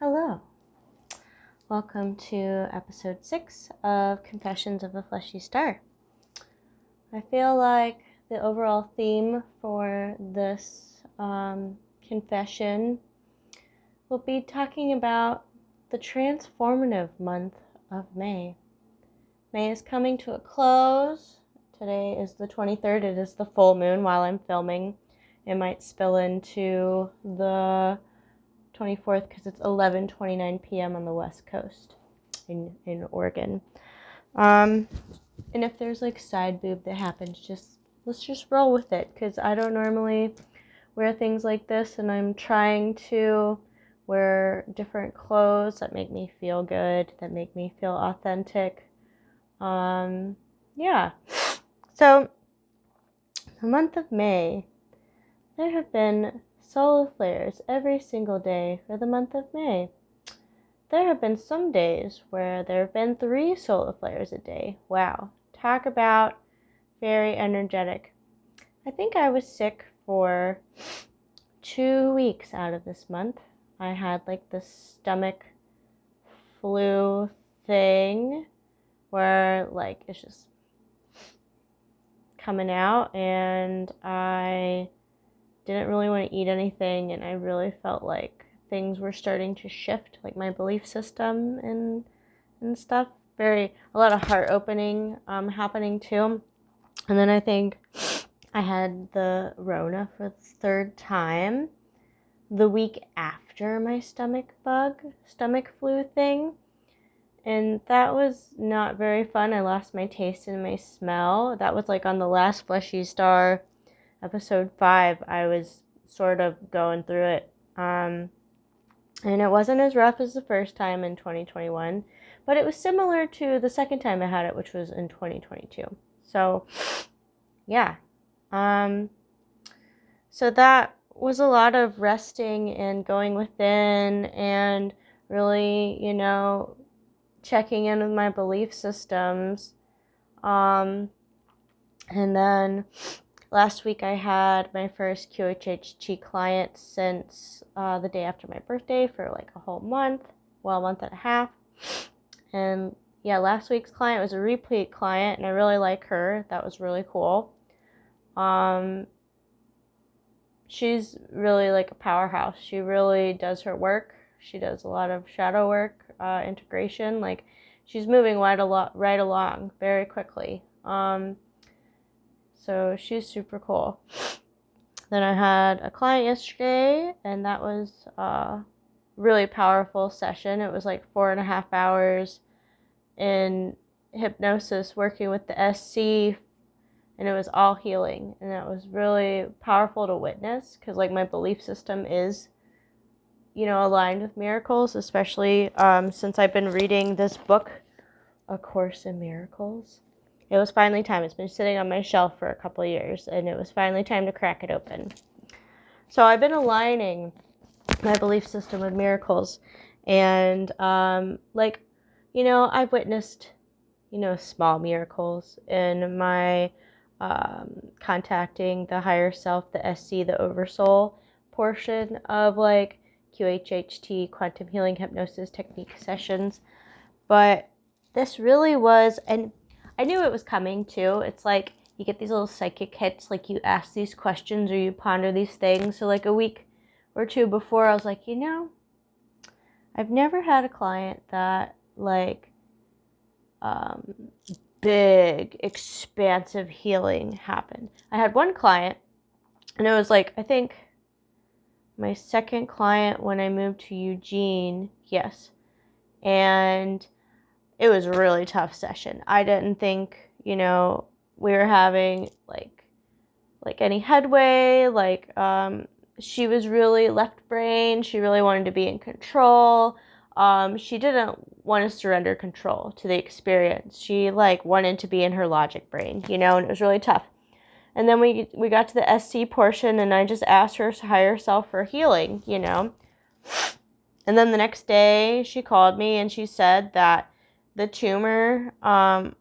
Hello. Welcome to episode 6 of Confessions of a Fleshy Star. I feel like the overall theme for this confession will be talking about the transformative month of May. May is coming to a close. Today is the 23rd. It is the full moon while I'm filming. It might spill into the 24th because it's 11:29 p.m. on the West Coast in Oregon. And if there's like side boob that happens, let's just roll with it because I don't normally wear things like this, and I'm trying to wear different clothes that make me feel good, that make me feel authentic. Yeah. So the month of May, there have been solar flares every single day for the month of May. There have been some days where there have been 3 solar flares a day. Wow. Talk about very energetic. I think I was sick for 2 weeks out of this month. I had like the stomach flu thing where like it's just coming out, and I didn't really want to eat anything, and I really felt like things were starting to shift, like my belief system and stuff. A lot of heart opening happening too. And then I think I had the Rona for the 3rd time the week after my stomach flu thing. And that was not very fun. I lost my taste and my smell. That was like on the last Fleshy Star episode 5. I was sort of going through it. And it wasn't as rough as the first time in 2021, but it was similar to the second time I had it, which was in 2022. So, yeah. So that was a lot of resting and going within and really, checking in with my belief systems. And then last week I had my first QHHT client since the day after my birthday for like a whole month, a month and a half. And yeah, last week's client was a repeat client, and I really like her. That was really cool. She's really like a powerhouse. She really does her work. She does a lot of shadow work, integration. Like she's moving right along very quickly. So she's super cool. Then I had a client yesterday, and that was a really powerful session. It was like 4.5 hours in hypnosis working with the SC, and it was all healing, and that was really powerful to witness because like my belief system is aligned with miracles, especially since I've been reading this book, A Course in Miracles. It was finally time. It's been sitting on my shelf for a couple of years, and it was finally time to crack it open. So I've been aligning my belief system with miracles, and I've witnessed small miracles in my contacting the higher self, the SC, the oversoul portion of like QHHT, quantum healing hypnosis technique sessions. But this really was, and I knew it was coming too. It's like you get these little psychic hits, like you ask these questions or you ponder these things. So like a week or 2 before, I was like, I've never had a client that like big, expansive healing happened. I had one client, and it was like, I think my second client when I moved to Eugene, yes. And it was a really tough session. I didn't think, we were having like any headway. She was really left brain. She really wanted to be in control. She didn't want to surrender control to the experience. She wanted to be in her logic brain, and it was really tough. And then we got to the SC portion, and I just asked her higher self for healing, And then the next day she called me and she said that the tumor, I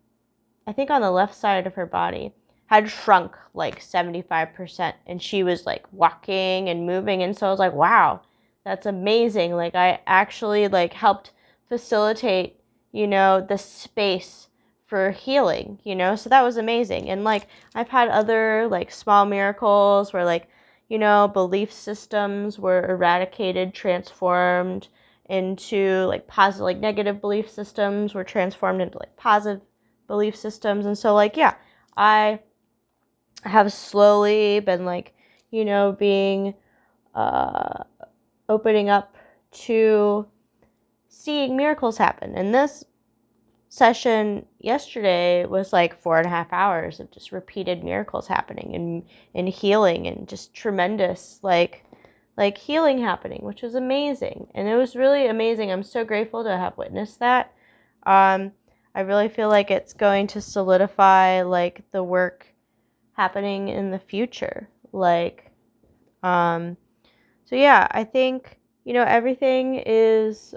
think on the left side of her body, had shrunk like 75%, and she was like walking and moving. And so I was like, wow, that's amazing. Like, I actually, like, helped facilitate, you know, the space for healing, you know? So that was amazing. And, like, I've had other, like, small miracles where, like, you know, belief systems were eradicated, transformed into, like, positive, like, negative belief systems were transformed into, like, positive belief systems. And so, like, yeah, I have slowly been, like, you know, being opening up to seeing miracles happen. And this session yesterday was like 4.5 hours of just repeated miracles happening and healing and just tremendous like healing happening, which was amazing. And it was really amazing. I'm so grateful to have witnessed that. I really feel like it's going to solidify like the work happening in the future. Like, so yeah, I think, you know, everything is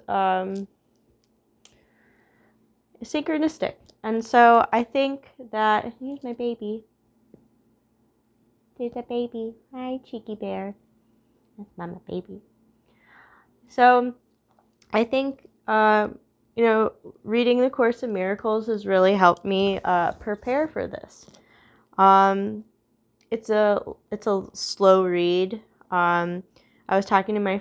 synchronistic. And so I think that, here's my baby. There's a baby. Hi, cheeky bear. That's mama baby. So I think, you know, reading the Course in Miracles has really helped me prepare for this. It's a slow read. I was talking to my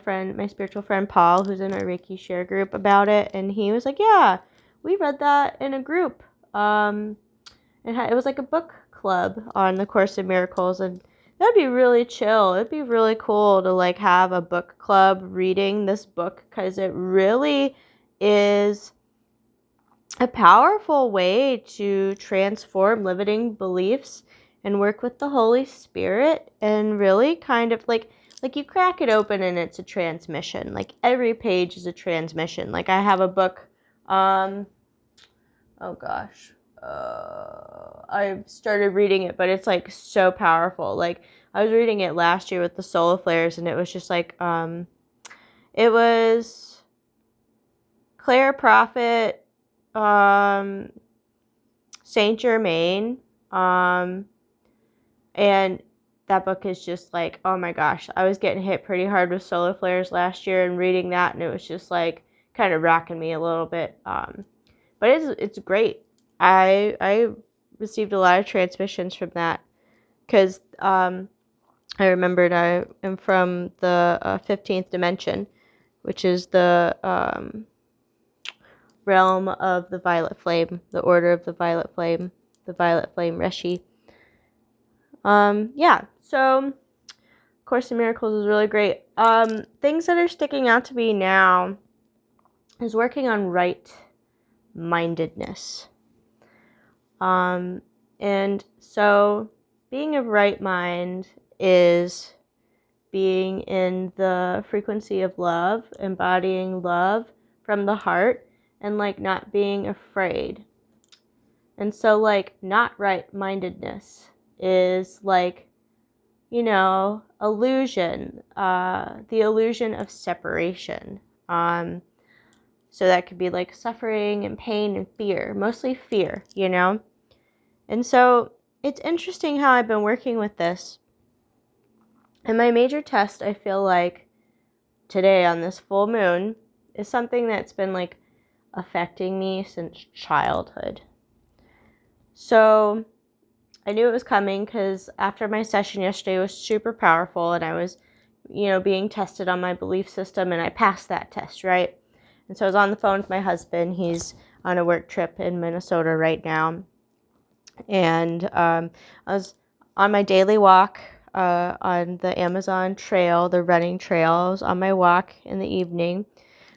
spiritual friend Paul, who's in our Reiki share group, about it, and he was like, yeah, we read that in a group. It was like a book club on the Course in Miracles, and that'd be really chill. It'd be really cool to like have a book club reading this book, because it really is a powerful way to transform limiting beliefs and work with the Holy Spirit, and really kind of like you crack it open and it's a transmission. Like every page is a transmission. Like I have a book, oh gosh, I started reading it, but it's like so powerful. Like I was reading it last year with the solar flares, and it was just like, it was Claire Prophet, Saint Germain, and that book is just like, oh my gosh, I was getting hit pretty hard with solar flares last year, and reading that, and it was just like kind of rocking me a little bit. But it's great. I received a lot of transmissions from that, because I remembered I am from the 15th dimension, which is the realm of the violet flame, the order of the violet flame Reshi. Yeah, so Course in Miracles is really great. Things that are sticking out to me now is working on right-mindedness. And so being of right mind is being in the frequency of love, embodying love from the heart, and like not being afraid. And so like not right-mindedness is like, you know, illusion, the illusion of separation. So that could be like suffering and pain and fear, mostly fear, you know? And so it's interesting how I've been working with this. And my major test, I feel like today on this full moon, is something that's been like affecting me since childhood. So I knew it was coming because after my session yesterday was super powerful, and I was, you know, being tested on my belief system, and I passed that test, right? And so I was on the phone with my husband. He's on a work trip in Minnesota right now. And I was on my daily walk on the Amazon trail, the running trail. I was on my walk in the evening.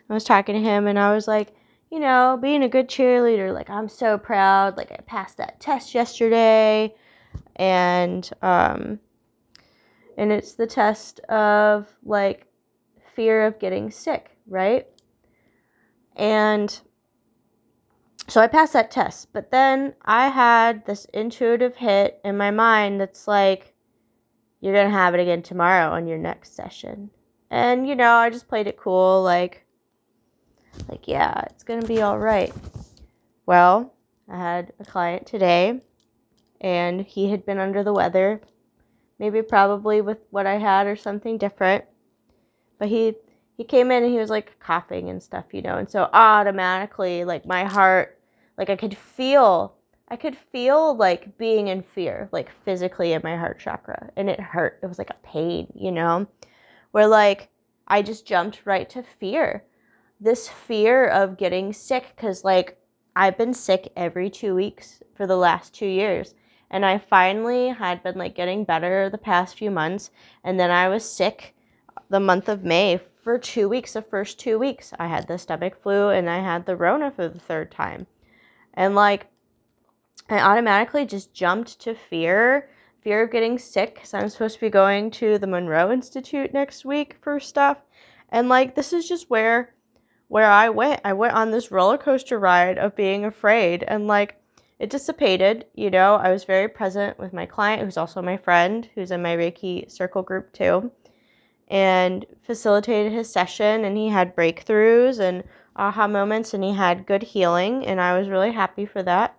I was talking to him, and I was like, you know, being a good cheerleader, like, I'm so proud. Like, I passed that test yesterday. And it's the test of, like, fear of getting sick, right? And so I passed that test, but then I had this intuitive hit in my mind that's like, you're going to have it again tomorrow on your next session. And, you know, I just played it cool, like, yeah, it's going to be all right. Well, I had a client today, and he had been under the weather, maybe probably with what I had or something different. But he he came in and he was like coughing and stuff, you know, and so automatically like my heart, like I could feel like being in fear, like physically in my heart chakra, and it hurt. It was like a pain, you know, where like I just jumped right to fear. This fear of getting sick, because like I've been sick every 2 weeks for the last 2 years, and I finally had been like getting better the past few months, and then I was sick the month of May for 2 weeks. The first 2 weeks I had the stomach flu and I had the Rona for the third time, and like I automatically just jumped to fear of getting sick, because I'm supposed to be going to the Monroe Institute next week for stuff, and like this is just where I went on this roller coaster ride of being afraid, and like it dissipated, you know. I was very present with my client, who's also my friend, who's in my Reiki circle group too, and facilitated his session, and he had breakthroughs and aha moments, and he had good healing, and I was really happy for that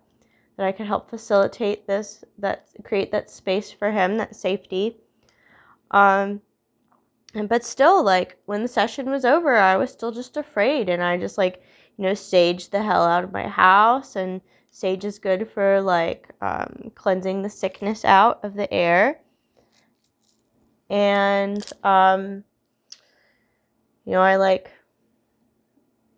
I could help facilitate this, that create that space for him, that safety. But still, like when the session was over, I was still just afraid, and I just like, you know, saged the hell out of my house, and sage is good for like cleansing the sickness out of the air. And you know, I like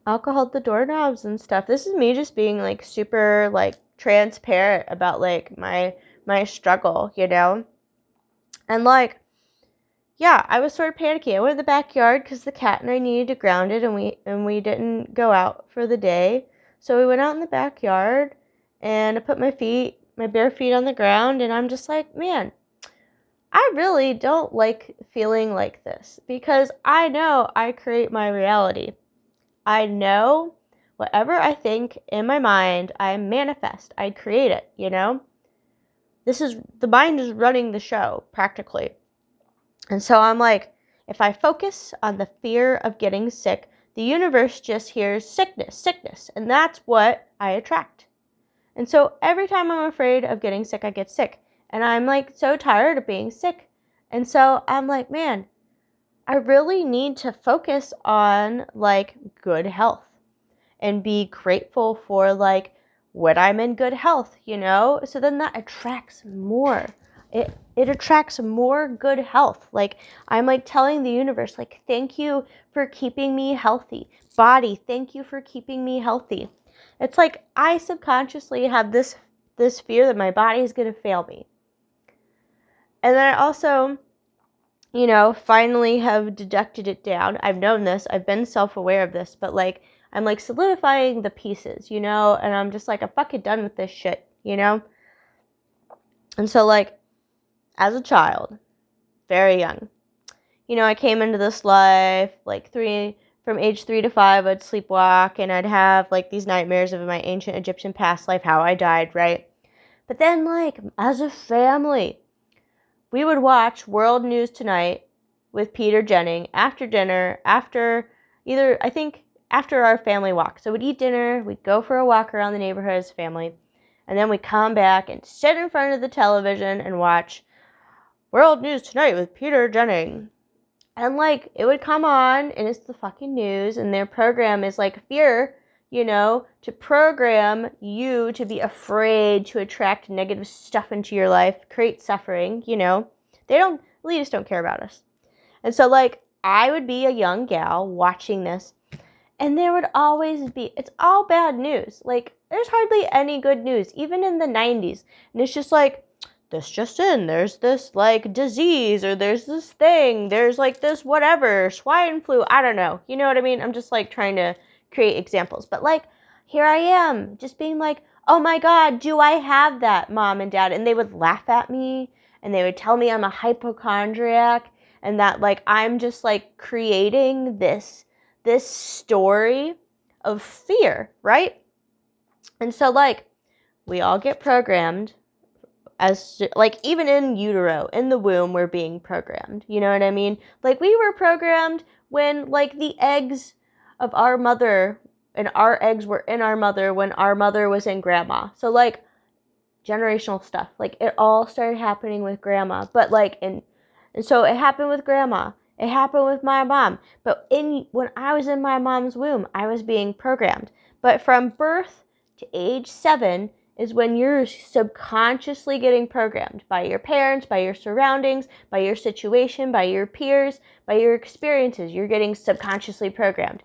alcoholed the doorknobs and stuff. This is me just being like super like transparent about like my struggle, you know. And like, yeah, I was sort of panicky. I went in the backyard because the cat and I needed to ground it, and we didn't go out for the day. So we went out in the backyard, and I put my bare feet on the ground, and I'm just like, man, I really don't like feeling like this, because I know I create my reality. I know whatever I think in my mind, I manifest, I create it, you know? The mind is running the show, practically. And so I'm like, if I focus on the fear of getting sick, the universe just hears sickness, and that's what I attract. And so every time I'm afraid of getting sick, I get sick. And I'm like so tired of being sick. And so I'm like, man, I really need to focus on like good health and be grateful for like when I'm in good health, you know? So then that attracts more. It attracts more good health. Like I'm like telling the universe, like, thank you for keeping me healthy. Body, thank you for keeping me healthy. It's like I subconsciously have this fear that my body is going to fail me. And then I also, you know, finally have deducted it down. I've known this. I've been self-aware of this, but like I'm like solidifying the pieces, you know, and I'm just like, I'm fucking done with this shit, you know? And so like as a child, very young, you know, I came into this life like from age 3 to 5, I'd sleepwalk, and I'd have like these nightmares of my ancient Egyptian past life, how I died, right? But then like as a family, we would watch World News Tonight with Peter Jennings after dinner, after our family walk. So we'd eat dinner, we'd go for a walk around the neighborhood as a family, and then we'd come back and sit in front of the television and watch World News Tonight with Peter Jennings. And like it would come on, and it's the fucking news, and their program is like fear, you know, to program you to be afraid, to attract negative stuff into your life, create suffering, you know. Elitists don't care about us. And so like I would be a young gal watching this, and there would always be, it's all bad news. Like there's hardly any good news, even in the 90s. And it's just like, this just in, there's this like disease, or there's this thing, there's like this whatever, swine flu, I don't know. You know what I mean? I'm just like trying to create examples. But like here I am just being like, oh my God, do I have that, Mom and Dad? And they would laugh at me, and they would tell me I'm a hypochondriac, and that like I'm just like creating this story of fear, right? And so like we all get programmed, as like even in utero, in the womb, we're being programmed, you know what I mean? Like we were programmed when like the eggs of our mother, and our eggs were in our mother when our mother was in grandma. So like generational stuff, like it all started happening with grandma. But like and so it happened with grandma, It happened with my mom. But when I was in my mom's womb, I was being programmed. But from birth to age 7 is when you're subconsciously getting programmed by your parents, by your surroundings, by your situation, by your peers, by your experiences. You're getting subconsciously programmed.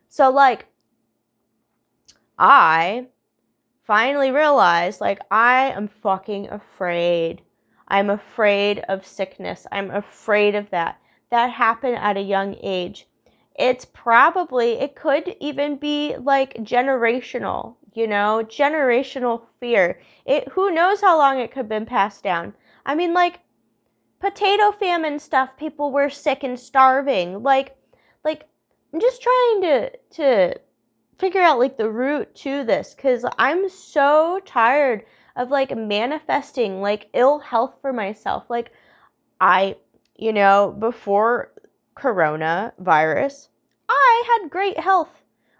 So, like, I finally realized, like, I am fucking afraid. I'm afraid of sickness. I'm afraid of that. That happened at a young age. It could even be like generational, generational fear. Who knows how long it could have been passed down. I mean, like, potato famine stuff, people were sick and starving. Like, I'm just trying to figure out, like, the root to this, because I'm so tired of, like, manifesting, like, ill health for myself. Like, before coronavirus, I had great health.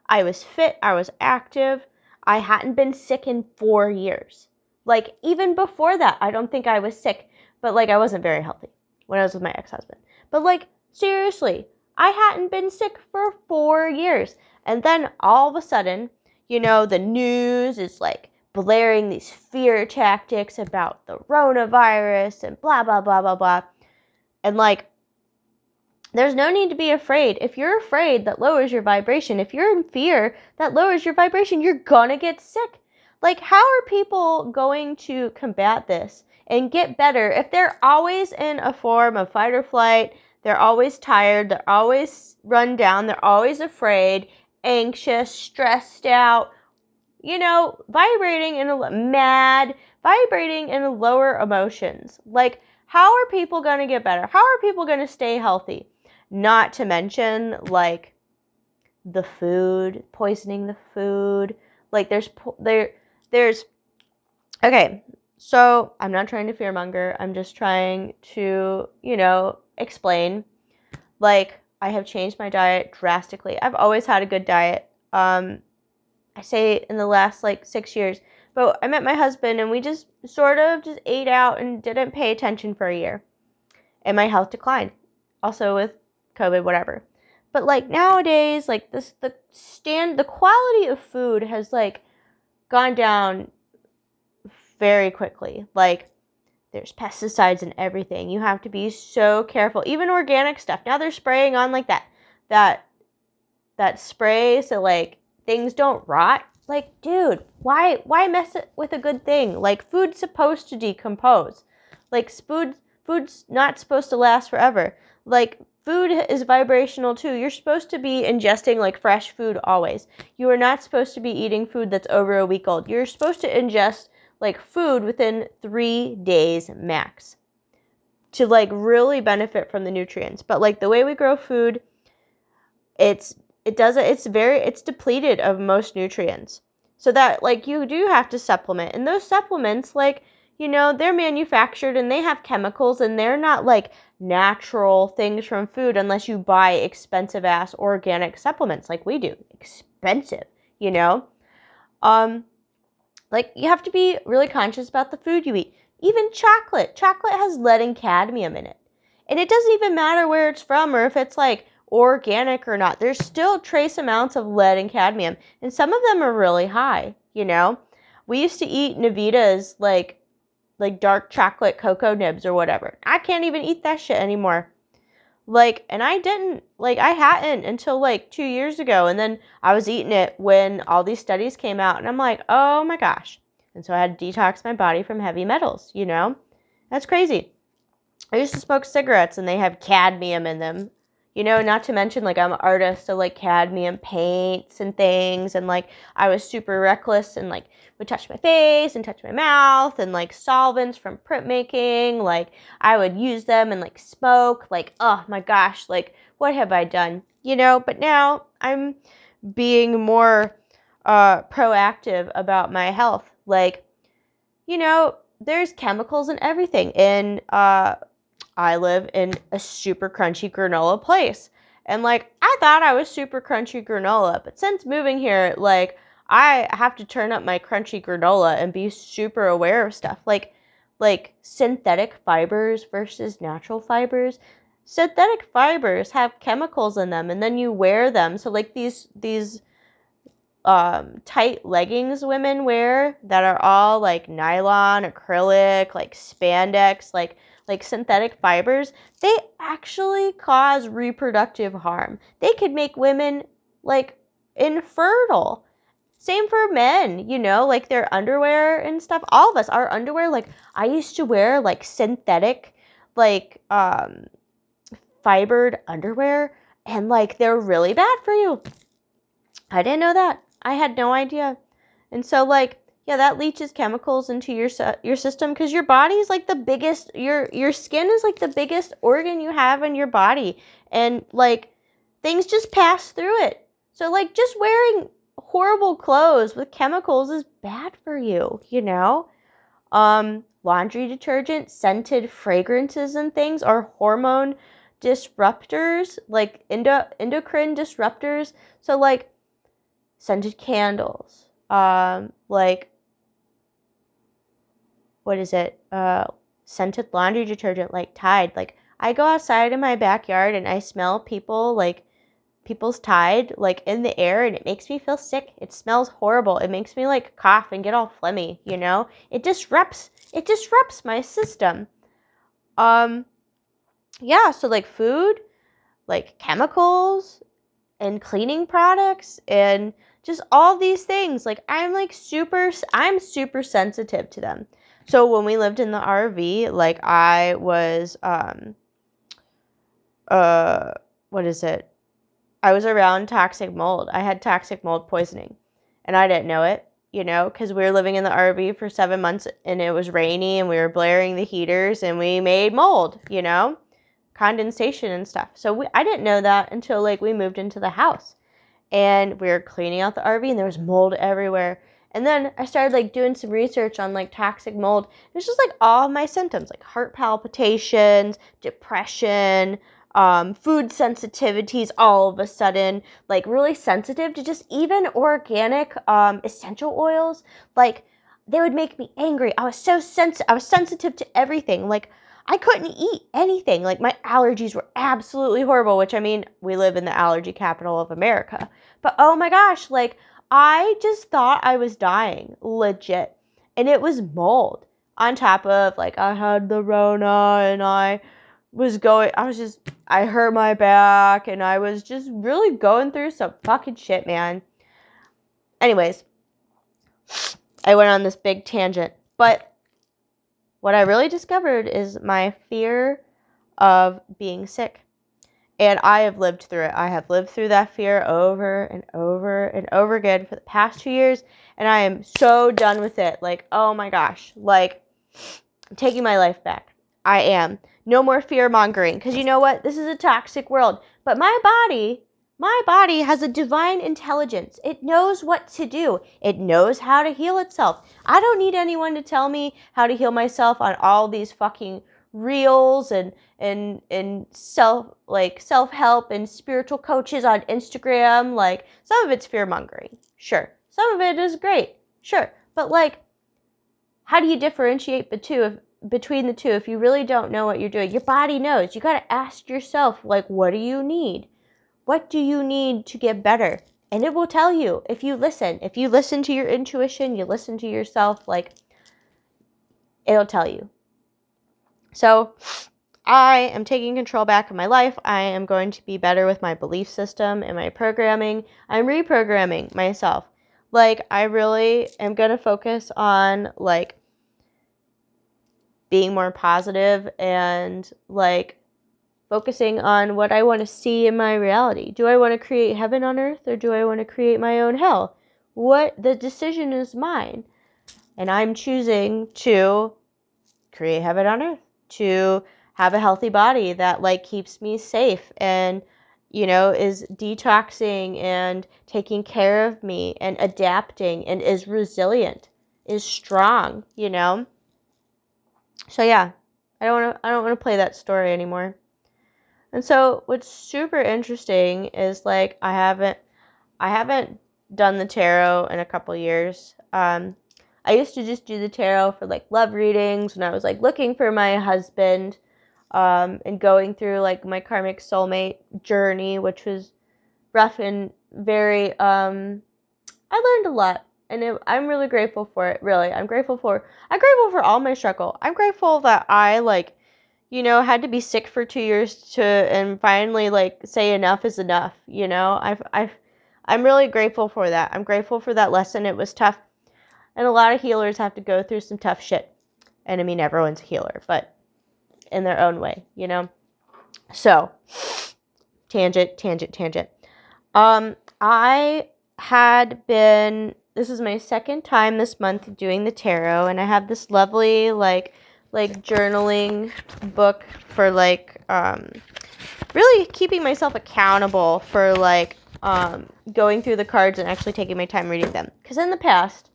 I was fit, I was active, I hadn't been sick in 4 years. Like, even before that, I don't think I was sick, but, like, I wasn't very healthy when I was with my ex-husband. But, like, seriously, I hadn't been sick for 4 years. And then all of a sudden, the news is, like, blaring these fear tactics about the coronavirus and blah, blah, blah, blah, blah. And, like, there's no need to be afraid. If you're afraid, that lowers your vibration. If you're in fear, that lowers your vibration. You're gonna get sick. Like, how are people going to combat this and get better if they're always in a form of fight or flight? They're always tired. They're always run down. They're always afraid, anxious, stressed out, vibrating in lower emotions. Like, how are people going to get better? How are people going to stay healthy? Not to mention, like, the food, poisoning the food. Like, okay, so I'm not trying to fearmonger. I'm just trying to, explain. Like, I have changed my diet drastically. I've always had a good diet. I say in the last, like, 6 years. But I met my husband, and we just sort of just ate out and didn't pay attention for a year. And my health declined. Also with COVID, whatever. But, like, nowadays, like, the quality of food has, like, gone down very quickly. Like, there's pesticides in everything. You have to be so careful. Even organic stuff. Now they're spraying on, like, that spray so, like, things don't rot. Like, dude, why mess it with a good thing? Like, food's supposed to decompose. Like, food's not supposed to last forever. Like, food is vibrational too. You're supposed to be ingesting, like, fresh food always. You are not supposed to be eating food that's over a week old. You're supposed to ingest, like, food within 3 days max to, like, really benefit from the nutrients. But, like, the way we grow food, it's depleted of most nutrients. So that, like, you do have to supplement. And those supplements, like, they're manufactured and they have chemicals, and they're not, like, natural things from food unless you buy expensive ass organic supplements like we do. Expensive, Like, you have to be really conscious about the food you eat. Even chocolate. Chocolate has lead and cadmium in it. And it doesn't even matter where it's from or if it's, like, organic or not. There's still trace amounts of lead and cadmium. And some of them are really high, We used to eat Navitas, like dark chocolate cocoa nibs or whatever. I can't even eat that shit anymore. Like, and I hadn't until, like, 2 years ago. And then I was eating it when all these studies came out. And I'm like, oh my gosh. And so I had to detox my body from heavy metals, That's crazy. I used to smoke cigarettes and they have cadmium in them. Not to mention, like, I'm an artist, so, like, cadmium paints and things. And, like, I was super reckless and, like, would touch my face and touch my mouth and, like, solvents from printmaking. Like, I would use them and, like, smoke. Like, oh my gosh, like, what have I done? But now I'm being more proactive about my health. Like, there's chemicals in everything. And I live in a super crunchy granola place. And, like, I thought I was super crunchy granola. But since moving here, like, I have to turn up my crunchy granola and be super aware of stuff. Like synthetic fibers versus natural fibers. synthetic fibers have chemicals in them, and then you wear them. So like these tight leggings women wear that are all like nylon, acrylic, like spandex, like synthetic fibers, they actually cause reproductive harm. They could make women like infertile. Same for men, you know, like their underwear and stuff. All of us, our underwear, like I used to wear like synthetic, like fibered underwear, and like they're really bad for you. I didn't know that. I had no idea. And so like, yeah, that leaches chemicals into your system, because your body's like the biggest, your skin is like the biggest organ you have in your body, and like things just pass through it. So like just wearing horrible clothes with chemicals is bad for you, you know? Laundry detergent, scented fragrances and things are hormone disruptors, like endocrine disruptors. So like scented candles, like what is it? Scented laundry detergent like Tide. Like I go outside in my backyard and I smell people's Tide like in the air, and it makes me feel sick. It smells horrible. It makes me like cough and get all phlegmy, you know? It disrupts my system. Yeah, so like food, like chemicals and cleaning products and just all these things, like I'm super sensitive to them. So when we lived in the RV, like I was what is it? I was around toxic mold. I had toxic mold poisoning, and I didn't know it, you know, because we were living in the RV for 7 months and it was rainy and we were blaring the heaters and we made mold, you know, condensation and stuff. So I didn't know that until like we moved into the house and we were cleaning out the RV and there was mold everywhere. And then I started like doing some research on like toxic mold. It was just like all my symptoms, like heart palpitations, depression, food sensitivities all of a sudden, like really sensitive to just even organic essential oils. Like they would make me angry. I was sensitive to everything. Like I couldn't eat anything. Like my allergies were absolutely horrible, which I mean, we live in the allergy capital of America. But oh my gosh, like I just thought I was dying, legit. And it was mold on top of like I had the Rona and I hurt my back and I was just really going through some fucking shit, man. Anyways, I went on this big tangent, but what I really discovered is my fear of being sick. And I have lived through it. I have lived through that fear over and over and over again for the past 2 years. And I am so done with it. Like, oh my gosh. Like, I'm taking my life back. I am. No more fear mongering. Because you know what? This is a toxic world. But my body has a divine intelligence. It knows what to do. It knows how to heal itself. I don't need anyone to tell me how to heal myself on all these fucking reels and self-help and spiritual coaches on Instagram. Like some of it's fear mongering. Sure. Some of it is great. Sure. But like, how do you differentiate between the two if you really don't know what you're doing? Your body knows. You got to ask yourself, like, what do you need? What do you need to get better? And it will tell you if you listen. If you listen to your intuition, you listen to yourself, like, it'll tell you. So I am taking control back of my life. I am going to be better with my belief system and my programming. I'm reprogramming myself. Like, I really am going to focus on, like, being more positive and, like, focusing on what I want to see in my reality. Do I want to create heaven on earth or do I want to create my own hell? The decision is mine. And I'm choosing to create heaven on earth, to have a healthy body that like keeps me safe and, you know, is detoxing and taking care of me and adapting and is resilient, is strong, you know? So yeah, I don't want to play that story anymore. And so what's super interesting is like I haven't done the tarot in a couple years. I used to just do the tarot for like love readings when I was like looking for my husband. and going through like my karmic soulmate journey, which was rough and very, I learned a lot, and I'm really grateful for it. Really, I'm grateful for all my struggle. I'm grateful that I had to be sick for 2 years and finally say enough is enough. I'm really grateful for that. I'm grateful for that lesson. It was tough, and a lot of healers have to go through some tough shit. And I mean, everyone's a healer, but in their own way, So, tangent. This is my second time this month doing the tarot, and I have this lovely, journaling book for, really keeping myself accountable for, going through the cards and actually taking my time reading them. Because in the past,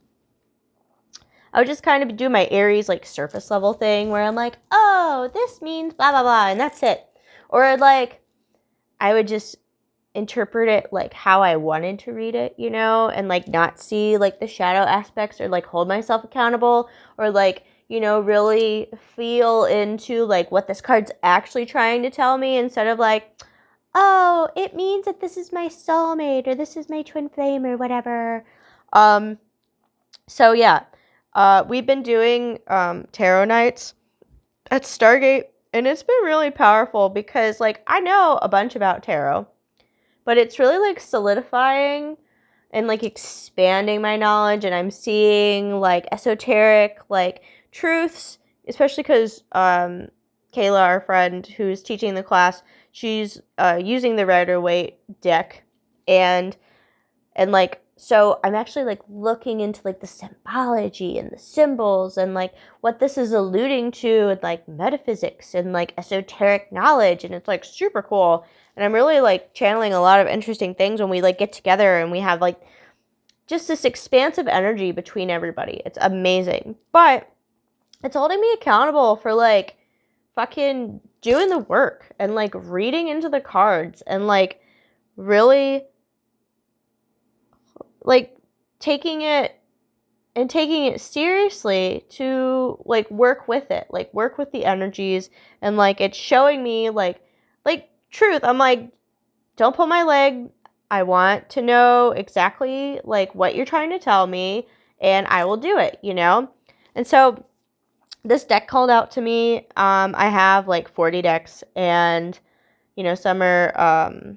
I would just kind of do my Aries, surface level thing where I'm like, oh, this means blah, blah, blah, and that's it. Or, I would just interpret it, how I wanted to read it, and, not see, the shadow aspects or, hold myself accountable or, really feel into, what this card's actually trying to tell me instead of, oh, it means that this is my soulmate or this is my twin flame or whatever. So, yeah. We've been doing tarot nights at Stargate, and it's been really powerful because, I know a bunch about tarot, but it's really, solidifying and, expanding my knowledge, and I'm seeing, esoteric, truths, especially because Kayla, our friend who's teaching the class, she's using the Rider-Waite deck, and so I'm actually looking into the symbology and the symbols and what this is alluding to and metaphysics and esoteric knowledge, and it's super cool. And I'm really channeling a lot of interesting things when we get together and we have just this expansive energy between everybody. It's amazing. But it's holding me accountable for fucking doing the work and reading into the cards and really taking it seriously to work with it, work with the energies, and it's showing me truth. I'm don't pull my leg. I want to know exactly what you're trying to tell me, and I will do it, And so this deck called out to me. I have 40 decks, and some are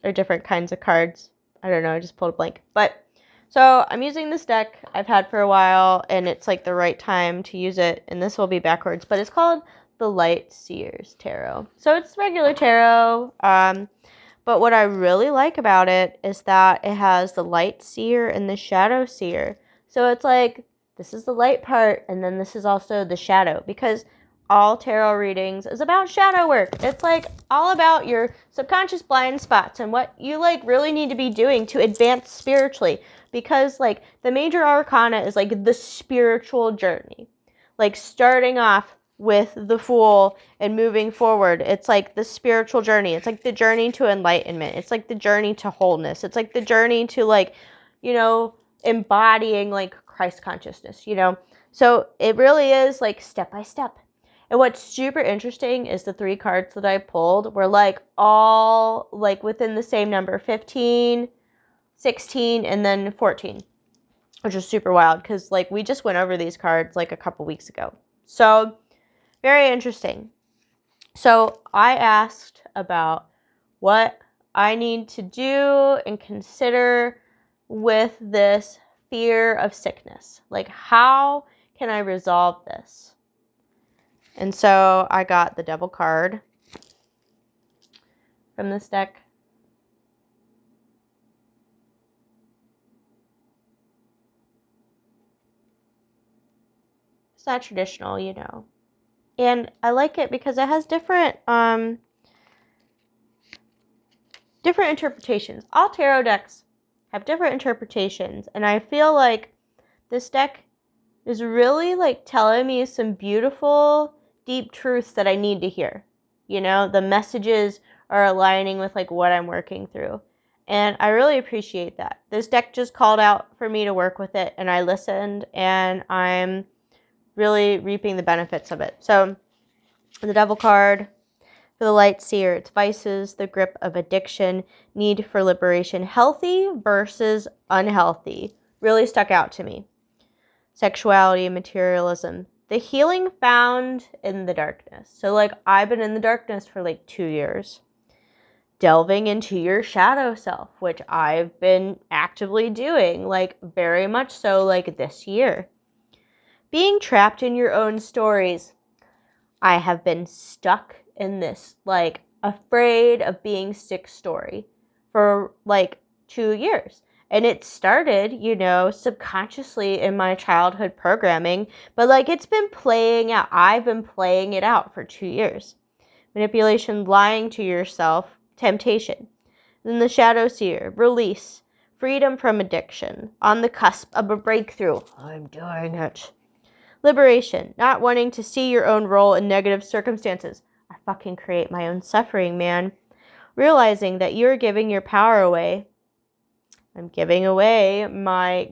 or different kinds of cards. I don't know, I just pulled a blank. But, so I'm using this deck I've had for a while, and it's the right time to use it, and this will be backwards, but it's called the Light Seers Tarot. So it's regular tarot, but what I really like about it is that it has the Light Seer and the Shadow Seer. So it's this is the light part, and then this is also the shadow, because all tarot readings is about shadow work. It's all about your subconscious blind spots and what you really need to be doing to advance spiritually, because the major arcana is the spiritual journey, starting off with the Fool and moving forward. It's the spiritual journey. It's the journey to enlightenment. It's the journey to wholeness. It's the journey to embodying Christ consciousness, So it really is step by step. And what's super interesting is the 3 cards that I pulled were all within the same number, 15, 16, and then 14, which is super wild because we just went over these cards a couple weeks ago. So very interesting. So I asked about what I need to do and consider with this fear of sickness. How can I resolve this? And so I got the Devil card from this deck. It's not traditional, And I like it because it has different interpretations. All tarot decks have different interpretations, and I feel this deck is really telling me some beautiful, deep truths that I need to hear. The messages are aligning with what I'm working through. And I really appreciate that. This deck just called out for me to work with it, and I listened, and I'm really reaping the benefits of it. So the Devil card for the Light Seer, it's vices, the grip of addiction, need for liberation, healthy versus unhealthy, really stuck out to me. Sexuality and materialism, the healing found in the darkness. So like I've been in the darkness for like 2 years. Delving into your shadow self, which I've been actively doing, like very much so like this year. Being trapped in your own stories. I have been stuck in this, like, afraid of being sick story for, like, 2 years. And it started, you know, subconsciously in my childhood programming, but, like, it's been playing out. I've been playing it out for 2 years. Manipulation, lying to yourself, temptation. Then the Shadow Seer, release, freedom from addiction, on the cusp of a breakthrough. I'm doing it. Liberation, not wanting to see your own role in negative circumstances. I fucking create my own suffering, man. Realizing that you're giving your power away. I'm giving away my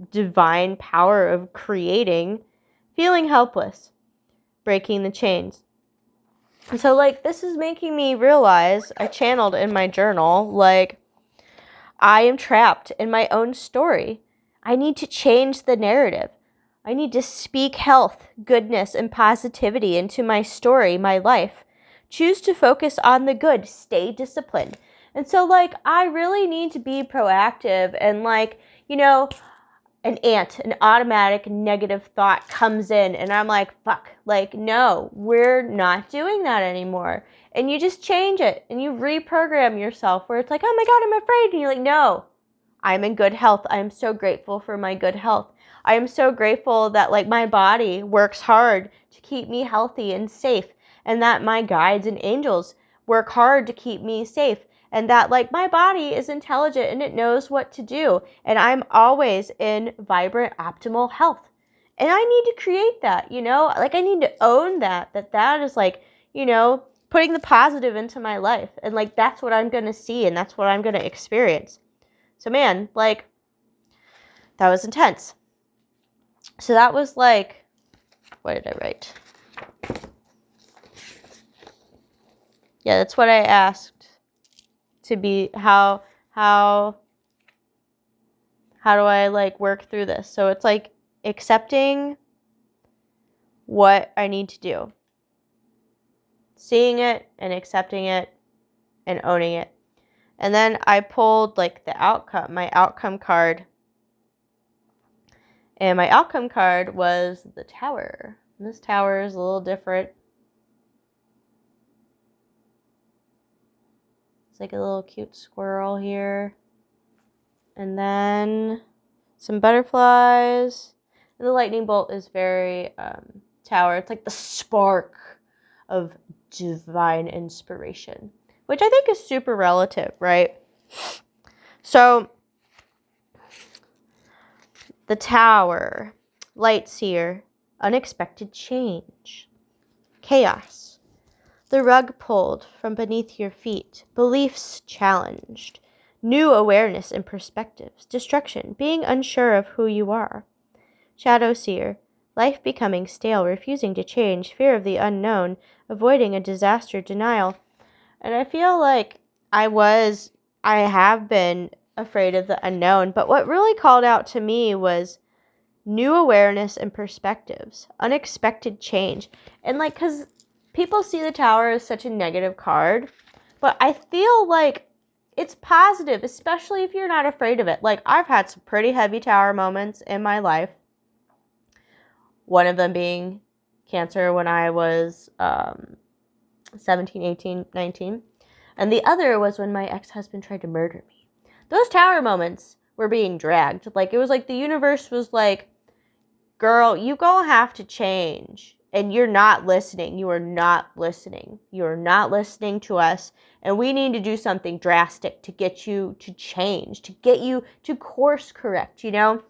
divine power of creating. Feeling helpless. Breaking the chains. So, like, this is making me realize, I channeled in my journal, like, I am trapped in my own story. I need to change the narrative. I need to speak health, goodness, and positivity into my story, my life. Choose to focus on the good. Stay disciplined. And so, like, I really need to be proactive and, like, you know, an automatic negative thought comes in and I'm like, fuck, like, no, we're not doing that anymore. And you just change it and you reprogram yourself where it's like, oh my God, I'm afraid. And you're like, no, I'm in good health. I am so grateful for my good health. I am so grateful that, like, my body works hard to keep me healthy and safe, and that my guides and angels work hard to keep me safe, and that, like, my body is intelligent and it knows what to do, and I'm always in vibrant, optimal health. And I need to create that, you know? Like, I need to own that is, like, you know, putting the positive into my life, and, like, that's what I'm going to see, and that's what I'm going to experience. So, man, like, that was intense. So that was like, what did I write? Yeah, that's what I asked to be, how do I, like, work through this? So it's like accepting what I need to do. Seeing it and accepting it and owning it. And then I pulled, like, my outcome card. And my outcome card was the Tower. And this tower is a little different. It's like a little cute squirrel here. And then some butterflies. And the lightning bolt is very Tower. It's like the spark of divine inspiration, which I think is super relative, right? So the Tower, Light Seer, unexpected change, chaos, the rug pulled from beneath your feet, beliefs challenged, new awareness and perspectives, destruction, being unsure of who you are, Shadow Seer, life becoming stale, refusing to change, fear of the unknown, avoiding a disaster, denial. And I feel like I have been afraid of the unknown, but what really called out to me was new awareness and perspectives, unexpected change. And, like, because people see the Tower as such a negative card, but I feel like it's positive, especially if you're not afraid of it. Like, I've had some pretty heavy Tower moments in my life. One of them being cancer when I was 17, 18, 19. And the other was when my ex-husband tried to murder me. Those Tower moments were being dragged. Like, it was like the universe was like, girl, you gonna have to change. And you're not listening. You are not listening. You are not listening to us. And we need to do something drastic to get you to change, to get you to course correct, you know?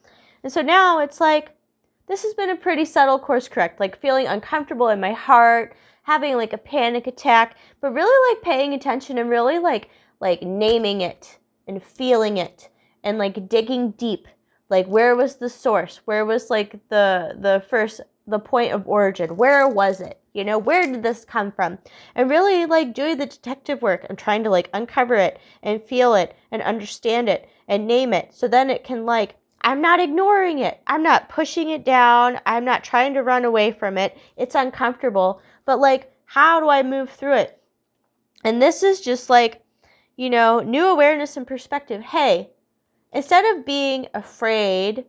And so now it's like, this has been a pretty subtle course correct, like feeling uncomfortable in my heart, having like a panic attack, but really like paying attention and really like naming it and feeling it and like digging deep. Like, where was the source? Where was like the first the point of origin. Where was it? You know, where did this come from? And really like doing the detective work and trying to like uncover it and feel it and understand it and name it. So then it can like, I'm not ignoring it. I'm not pushing it down. I'm not trying to run away from it. It's uncomfortable. But like, how do I move through it? And this is just like, you know, new awareness and perspective. Hey, instead of being afraid,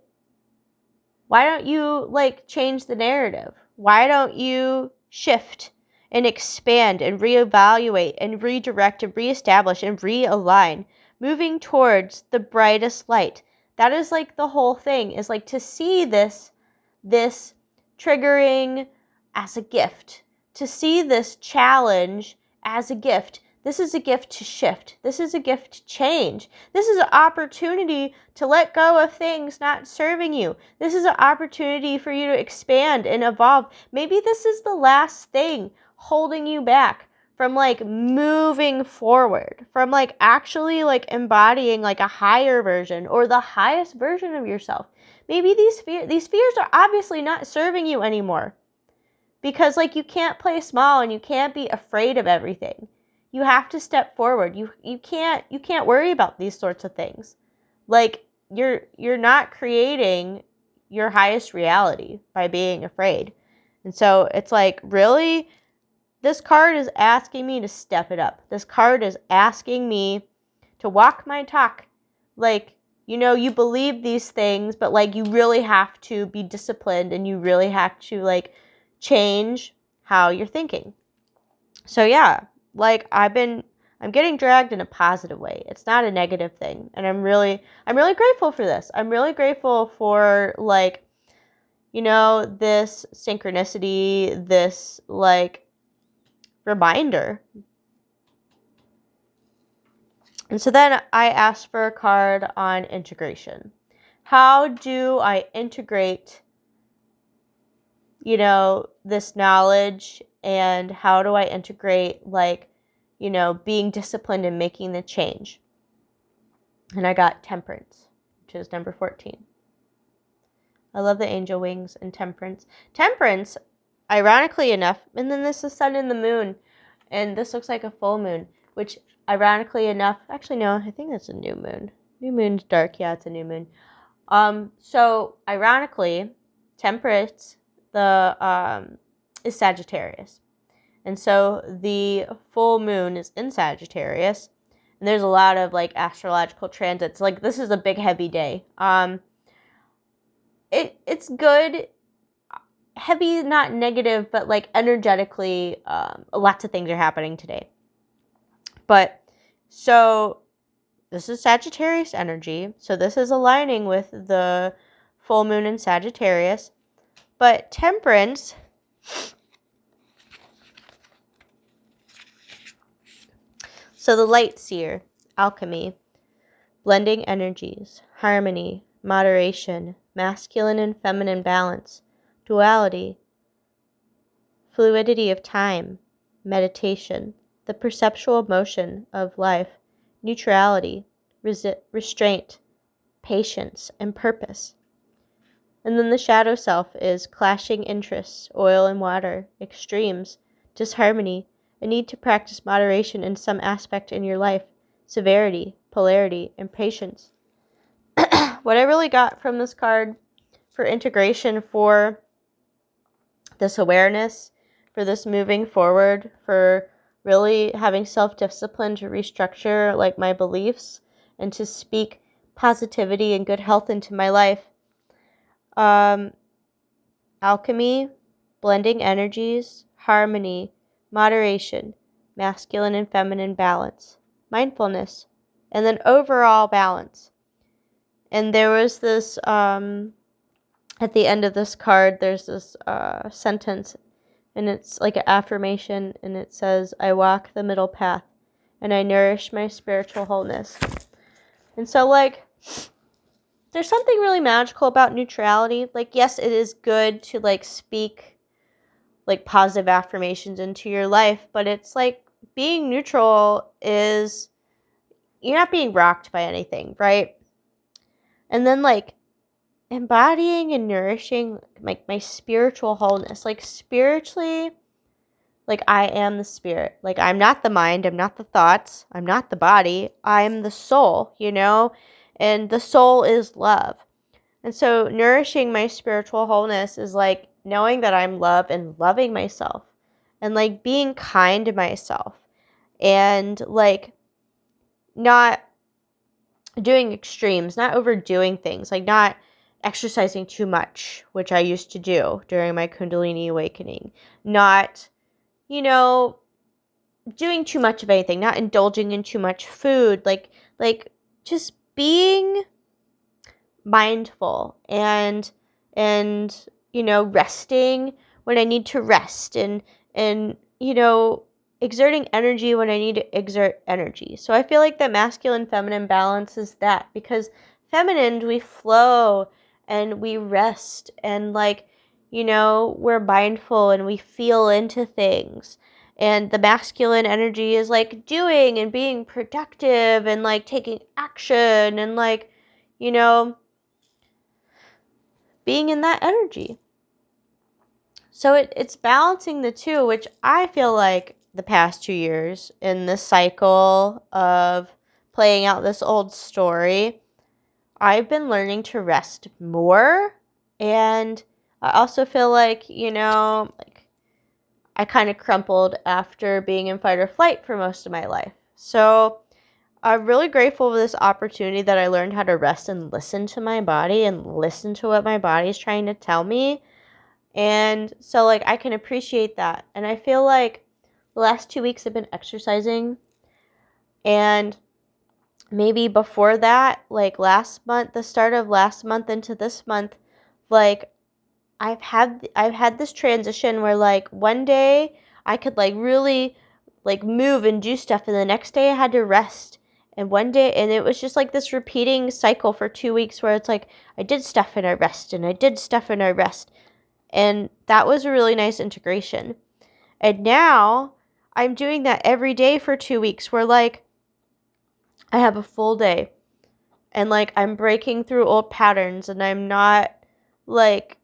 why don't you like change the narrative? Why don't you shift and expand and reevaluate and redirect and reestablish and realign, moving towards the brightest light? That is like the whole thing, is like to see this triggering as a gift, to see this challenge as a gift. This is a gift to shift. This is a gift to change. This is an opportunity to let go of things not serving you. This is an opportunity for you to expand and evolve. Maybe this is the last thing holding you back from like moving forward, from like actually like embodying like a higher version or the highest version of yourself. Maybe these fears are obviously not serving you anymore, because like you can't play small and you can't be afraid of everything. You have to step forward. You can't worry about these sorts of things. Like you're not creating your highest reality by being afraid. And so it's like, really, this card is asking me to step it up. This card is asking me to walk my talk. Like, you know, you believe these things, but like you really have to be disciplined and you really have to like change how you're thinking. So yeah, like I'm getting dragged in a positive way. It's not a negative thing. And I'm really grateful for this. I'm really grateful for like, you know, this synchronicity, this like reminder. And so then I asked for a card on integration. How do I integrate, you know, this knowledge, and how do I integrate like, you know, being disciplined and making the change? And I got Temperance, which is number 14. I love the angel wings and Temperance. Temperance, ironically enough, and then this is sun and the moon, and this looks like a full moon, which ironically enough, actually no, I think that's a new moon. New moon's dark, yeah, it's a new moon. So ironically, Temperance, is Sagittarius. And so the full moon is in Sagittarius, and there's a lot of like astrological transits. Like this is a big heavy day. It's good. Heavy, not negative, but like energetically, lots of things are happening today. But so this is Sagittarius energy. So this is aligning with the full moon in Sagittarius. But Temperance, so the light seer, alchemy, blending energies, harmony, moderation, masculine and feminine balance, duality, fluidity of time, meditation, the perceptual motion of life, neutrality, restraint, patience, and purpose. And then the shadow self is clashing interests, oil and water, extremes, disharmony, a need to practice moderation in some aspect in your life, severity, polarity, and patience. What I really got from this card for integration, for this awareness, for this moving forward, for really having self-discipline to restructure like my beliefs and to speak positivity and good health into my life. Alchemy, blending energies, harmony, moderation, masculine and feminine balance, mindfulness, and then overall balance. And there was this, at the end of this card, there's this sentence, and it's like an affirmation, and it says, I walk the middle path, and I nourish my spiritual wholeness. And so, like, there's something really magical about neutrality. Like, yes, it is good to, like, speak, like, positive affirmations into your life, but it's like being neutral is, you're not being rocked by anything, right? And then, like, embodying and nourishing like my spiritual wholeness. Like spiritually, like I am the spirit. Like I'm not the mind, I'm not the thoughts, I'm not the body, I'm the soul, you know? And the soul is love. And so nourishing my spiritual wholeness is like knowing that I'm love and loving myself and like being kind to myself and like not doing extremes, not overdoing things, like not exercising too much, which I used to do during my Kundalini awakening, not, you know, doing too much of anything, not indulging in too much food, like just being mindful and resting when I need to rest and exerting energy when I need to exert energy. So I feel like the masculine feminine balance is that, because feminine, we flow and we rest and we're mindful and we feel into things. And the masculine energy is like doing and being productive and like taking action and being in that energy. So it's balancing the two, which I feel like the past 2 years in this cycle of playing out this old story, I've been learning to rest more. And I also feel like, I kind of crumpled after being in fight or flight for most of my life. So I'm really grateful for this opportunity that I learned how to rest and listen to my body and listen to what my body is trying to tell me. And so I can appreciate that. And I feel like the last 2 weeks I've been exercising, and maybe before that, like last month, the start of last month into this month, like I've had this transition where like one day I could like really like move and do stuff, and the next day I had to rest. And one day, and it was just like this repeating cycle for 2 weeks where it's like I did stuff and I rest and I did stuff and I rest. And that was a really nice integration. And now I'm doing that every day for 2 weeks where like I have a full day and like I'm breaking through old patterns, and I'm not like,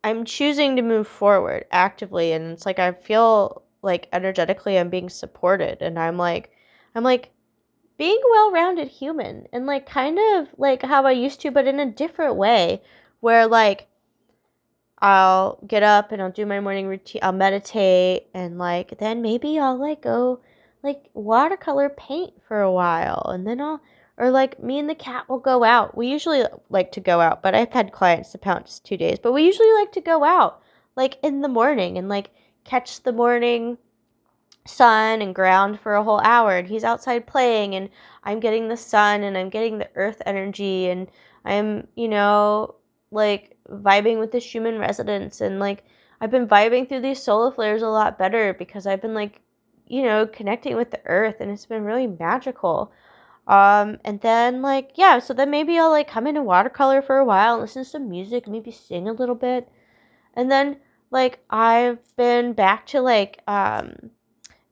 I'm choosing to move forward actively. And it's like I feel like energetically I'm being supported, and I'm like being a well-rounded human, and like kind of like how I used to, but in a different way, where like I'll get up and I'll do my morning routine, I'll meditate, and like then maybe I'll like go like watercolor paint for a while, and then or like me and the cat will go out. We usually like to go out, but I've had clients to pounce 2 days, but we usually like to go out like in the morning and like catch the morning sun and ground for a whole hour, and he's outside playing, and I'm getting the sun and I'm getting the earth energy, and I'm like vibing with the Schumann resonance, and like I've been vibing through these solar flares a lot better because I've been like connecting with the earth, and it's been really magical. And then so then maybe I'll like come in and watercolor for a while, listen to some music, maybe sing a little bit, and then like I've been back to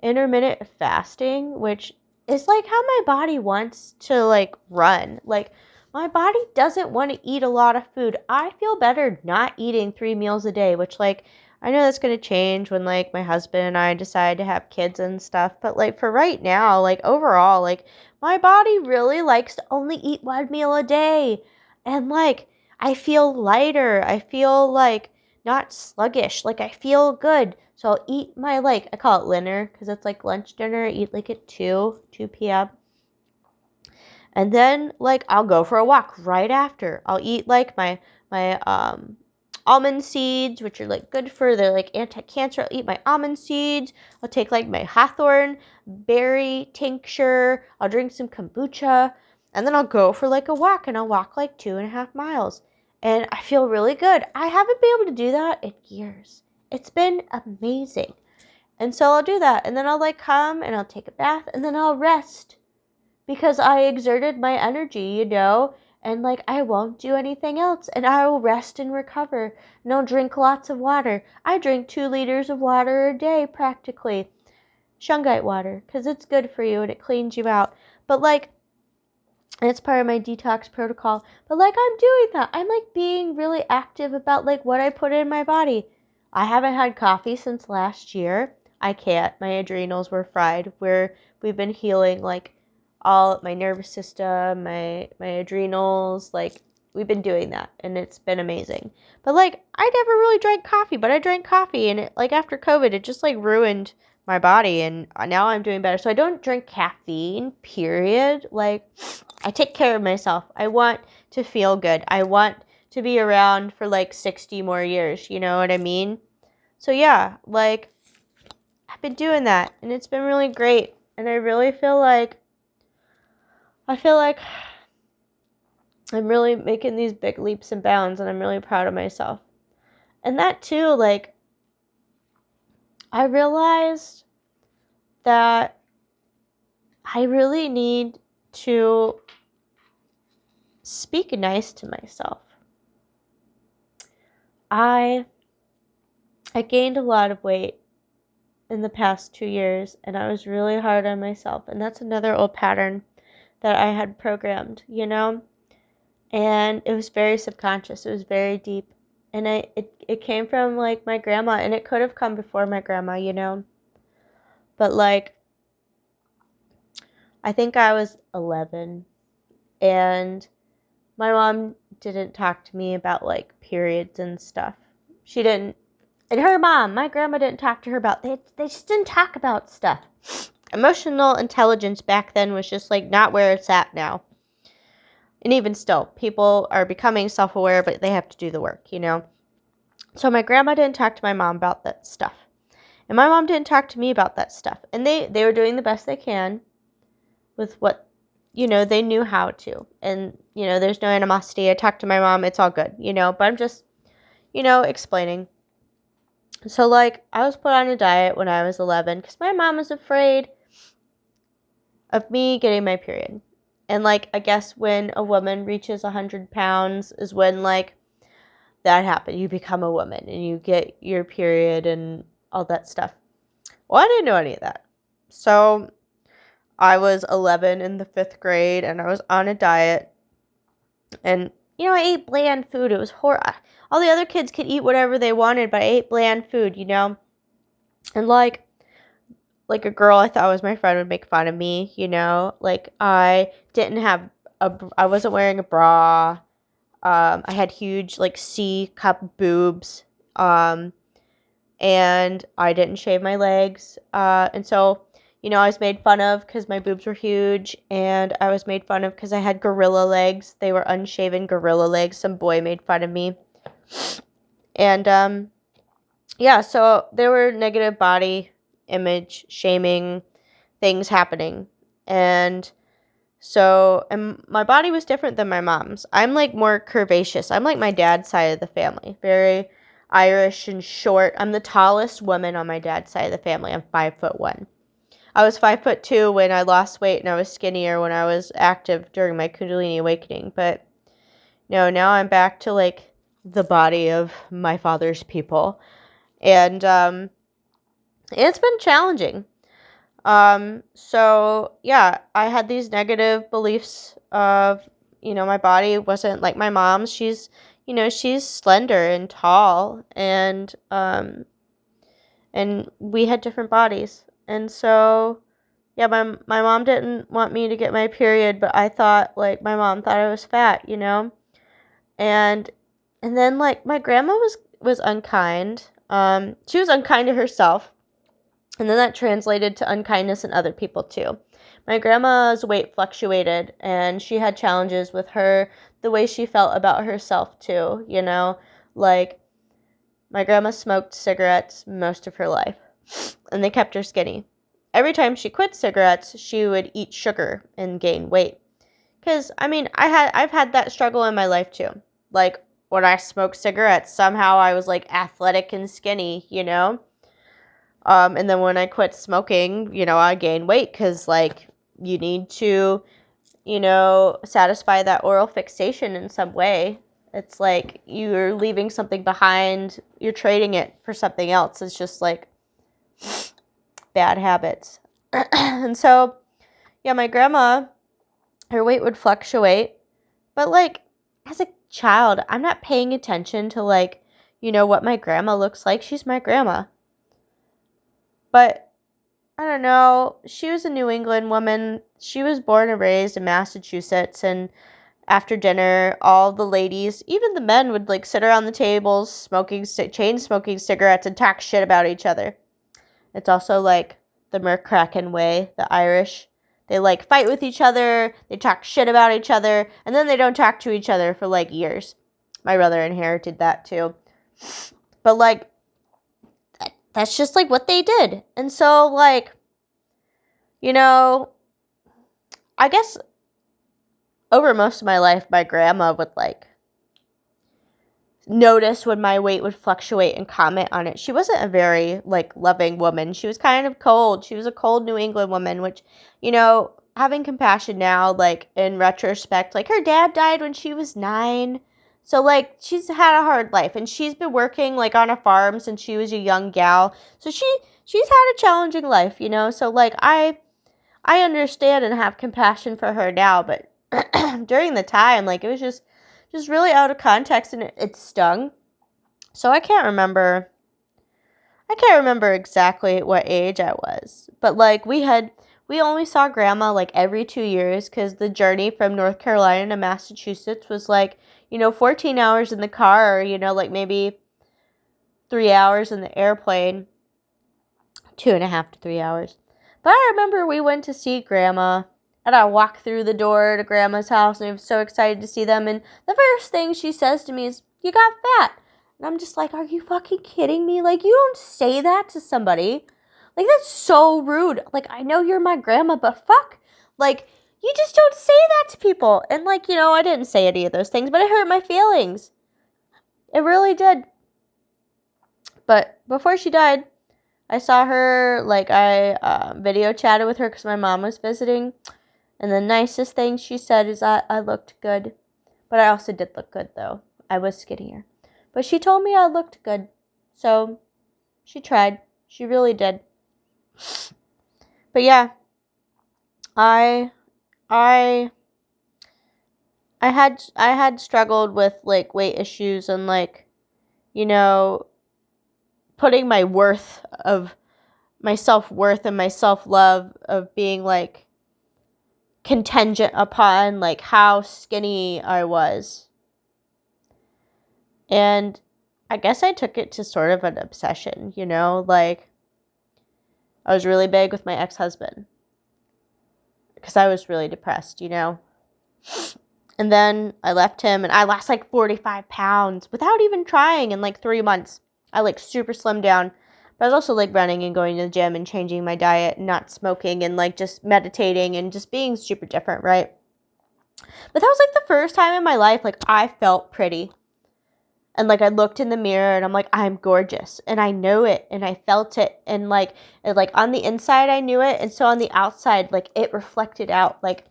intermittent fasting, which is like how my body wants to like run. Like my body doesn't want to eat a lot of food. I feel better not eating 3 meals a day, which like I know that's going to change when like my husband and I decide to have kids and stuff, but like for right now, like overall, like my body really likes to only eat 1 meal a day. And like I feel lighter. I feel like not sluggish. Like I feel good. So I'll eat my I call it dinner because it's like lunch dinner. I eat like at 2 p.m. And then like I'll go for a walk right after. I'll eat like my almond seeds, which are like good for the like anti-cancer. I'll eat my almond seeds. I'll take like my hawthorn berry tincture. I'll drink some kombucha, and then I'll go for like a walk, and I'll walk like 2.5 miles. And I feel really good. I haven't been able to do that in years. It's been amazing. And so I'll do that. And then I'll like come and I'll take a bath, and then I'll rest because I exerted my energy, and like I won't do anything else, and I will rest and recover, and I'll drink lots of water. I drink 2 liters of water a day practically. Shungite water, because it's good for you and it cleans you out. But like And it's part of my detox protocol. But like, I'm doing that. I'm like being really active about like what I put in my body. I haven't had coffee since last year. I can't. My adrenals were fried. We've been healing like all my nervous system, my adrenals, like we've been doing that and it's been amazing. But like I never really drank coffee, but I drank coffee and it, like after COVID it just like ruined my body and now I'm doing better. So I don't drink caffeine, period. Like I take care of myself. I want to feel good. I want to be around for like 60 more years, you know what I mean? So yeah, like I've been doing that and it's been really great. And I really feel like I'm really making these big leaps and bounds and I'm really proud of myself. And that too, like, I realized that I really need to speak nice to myself. I gained a lot of weight in the past 2 years and I was really hard on myself. And that's another old pattern that I had programmed, you know? And it was very subconscious. It was very deep. And it came from like my grandma and it could have come before my grandma, you know? But like, I think I was 11 and my mom didn't talk to me about like periods and stuff. She didn't. And her mom, my grandma didn't talk to her about, they just didn't talk about stuff. Emotional intelligence back then was just like not where it's at now. And even still, people are becoming self-aware, but they have to do the work, you know? So my grandma didn't talk to my mom about that stuff. And my mom didn't talk to me about that stuff. And they were doing the best they can with what, you know, they knew how to. And, you know, there's no animosity. I talked to my mom. It's all good, you know? But I'm just, you know, explaining. So, like, I was put on a diet when I was 11 because my mom was afraid of me getting my period. And, like, I guess when a woman reaches 100 pounds is when, like, that happens. You become a woman and you get your period and all that stuff. Well, I didn't know any of that. So, I was 11 in the 5th grade and I was on a diet. And, you know, I ate bland food. It was horrible. All the other kids could eat whatever they wanted, but I ate bland food, you know? And, like a girl I thought was my friend would make fun of me, you know? Like, I wasn't wearing a bra. I had huge, like, C-cup boobs. And I didn't shave my legs. And so, you know, I was made fun of because my boobs were huge. And I was made fun of because I had gorilla legs. They were unshaven gorilla legs. Some boy made fun of me. And, yeah, so there were negative body image shaming things happening. And so, and my body was different than my mom's. I'm like more curvaceous. I'm like my dad's side of the family. Very Irish and short. I'm the tallest woman on my dad's side of the family. I'm 5'1". I was 5'2" when I lost weight and I was skinnier when I was active during my Kundalini awakening. But no, now I'm back to like the body of my father's people. And it's been challenging. So yeah, I had these negative beliefs of, you know, my body wasn't like my mom's. She's, you know, she's slender and tall and we had different bodies. And so yeah, my mom didn't want me to get my period, but I thought like my mom thought I was fat, you know? And then like my grandma was unkind. She was unkind to herself. And then that translated to unkindness in other people too. My grandma's weight fluctuated and she had challenges with the way she felt about herself too, you know? Like, my grandma smoked cigarettes most of her life and they kept her skinny. Every time she quit cigarettes, she would eat sugar and gain weight. Because, I mean, I've had that struggle in my life too. Like, when I smoked cigarettes, somehow I was like athletic and skinny, you know? And then when I quit smoking, you know, I gained weight because, like, you need to, you know, satisfy that oral fixation in some way. It's like you're leaving something behind. You're trading it for something else. It's just, like, bad habits. And so, yeah, my grandma, her weight would fluctuate. But, like, as a child, I'm not paying attention to, like, what my grandma looks like. She's my grandma. But, I don't know. She was a New England woman. She was born and raised in Massachusetts. And after dinner, all the ladies, even the men, would, like, sit around the tables, chain smoking cigarettes and talk shit about each other. It's also, like, the McCracken way, the Irish. They, like, fight with each other, they talk shit about each other, and then they don't talk to each other for, like, years. My brother inherited that, too. But, like, that's just, like, what they did. And so, like, I guess over most of my life, my grandma would, like, notice when my weight would fluctuate and comment on it. She wasn't a very, like, loving woman. She was kind of cold. She was a cold New England woman, which, having compassion now, like, in retrospect, like, her dad died when she was 9. So, like, she's had a hard life, and she's been working, like, on a farm since she was a young gal. So she's had a challenging life, So, like, I understand and have compassion for her now, but during the time, like, it was just really out of context, and it stung. So I can't remember exactly at what age I was. But, like, we only saw grandma, like, every 2 years, because the journey from North Carolina to Massachusetts was, like, 14 hours in the car, or, like, maybe 3 hours in the airplane. 2.5 to 3 hours. But I remember we went to see grandma, and I walked through the door to grandma's house, and I was so excited to see them. And the first thing she says to me is, "You got fat." And I'm just like, are you fucking kidding me? Like, you don't say that to somebody. Like, that's so rude. Like, I know you're my grandma, but fuck. Like, you just don't say that to people. And, like, I didn't say any of those things, but it hurt my feelings. It really did. But before she died, I saw her, like, I video chatted with her because my mom was visiting. And the nicest thing she said is that I looked good. But I also did look good, though. I was skinnier. But she told me I looked good. So, she tried. She really did. But yeah, I had struggled with, like, weight issues and, like, putting my self-worth and my self-love of being, like, contingent upon, like, how skinny I was. And I guess I took it to sort of an obsession, like, I was really big with my ex-husband because I was really depressed, And then I left him, and I lost, like, 45 pounds without even trying in, like, 3 months. I, like, super slimmed down. But I was also, like, running and going to the gym and changing my diet and not smoking and, like, just meditating and just being super different, right? But that was, like, the first time in my life, like, I felt pretty. And, like, I looked in the mirror, and I'm like, I'm gorgeous. And I know it, and I felt it. And, like, on the inside, I knew it. And so on the outside, like, it reflected out. Like,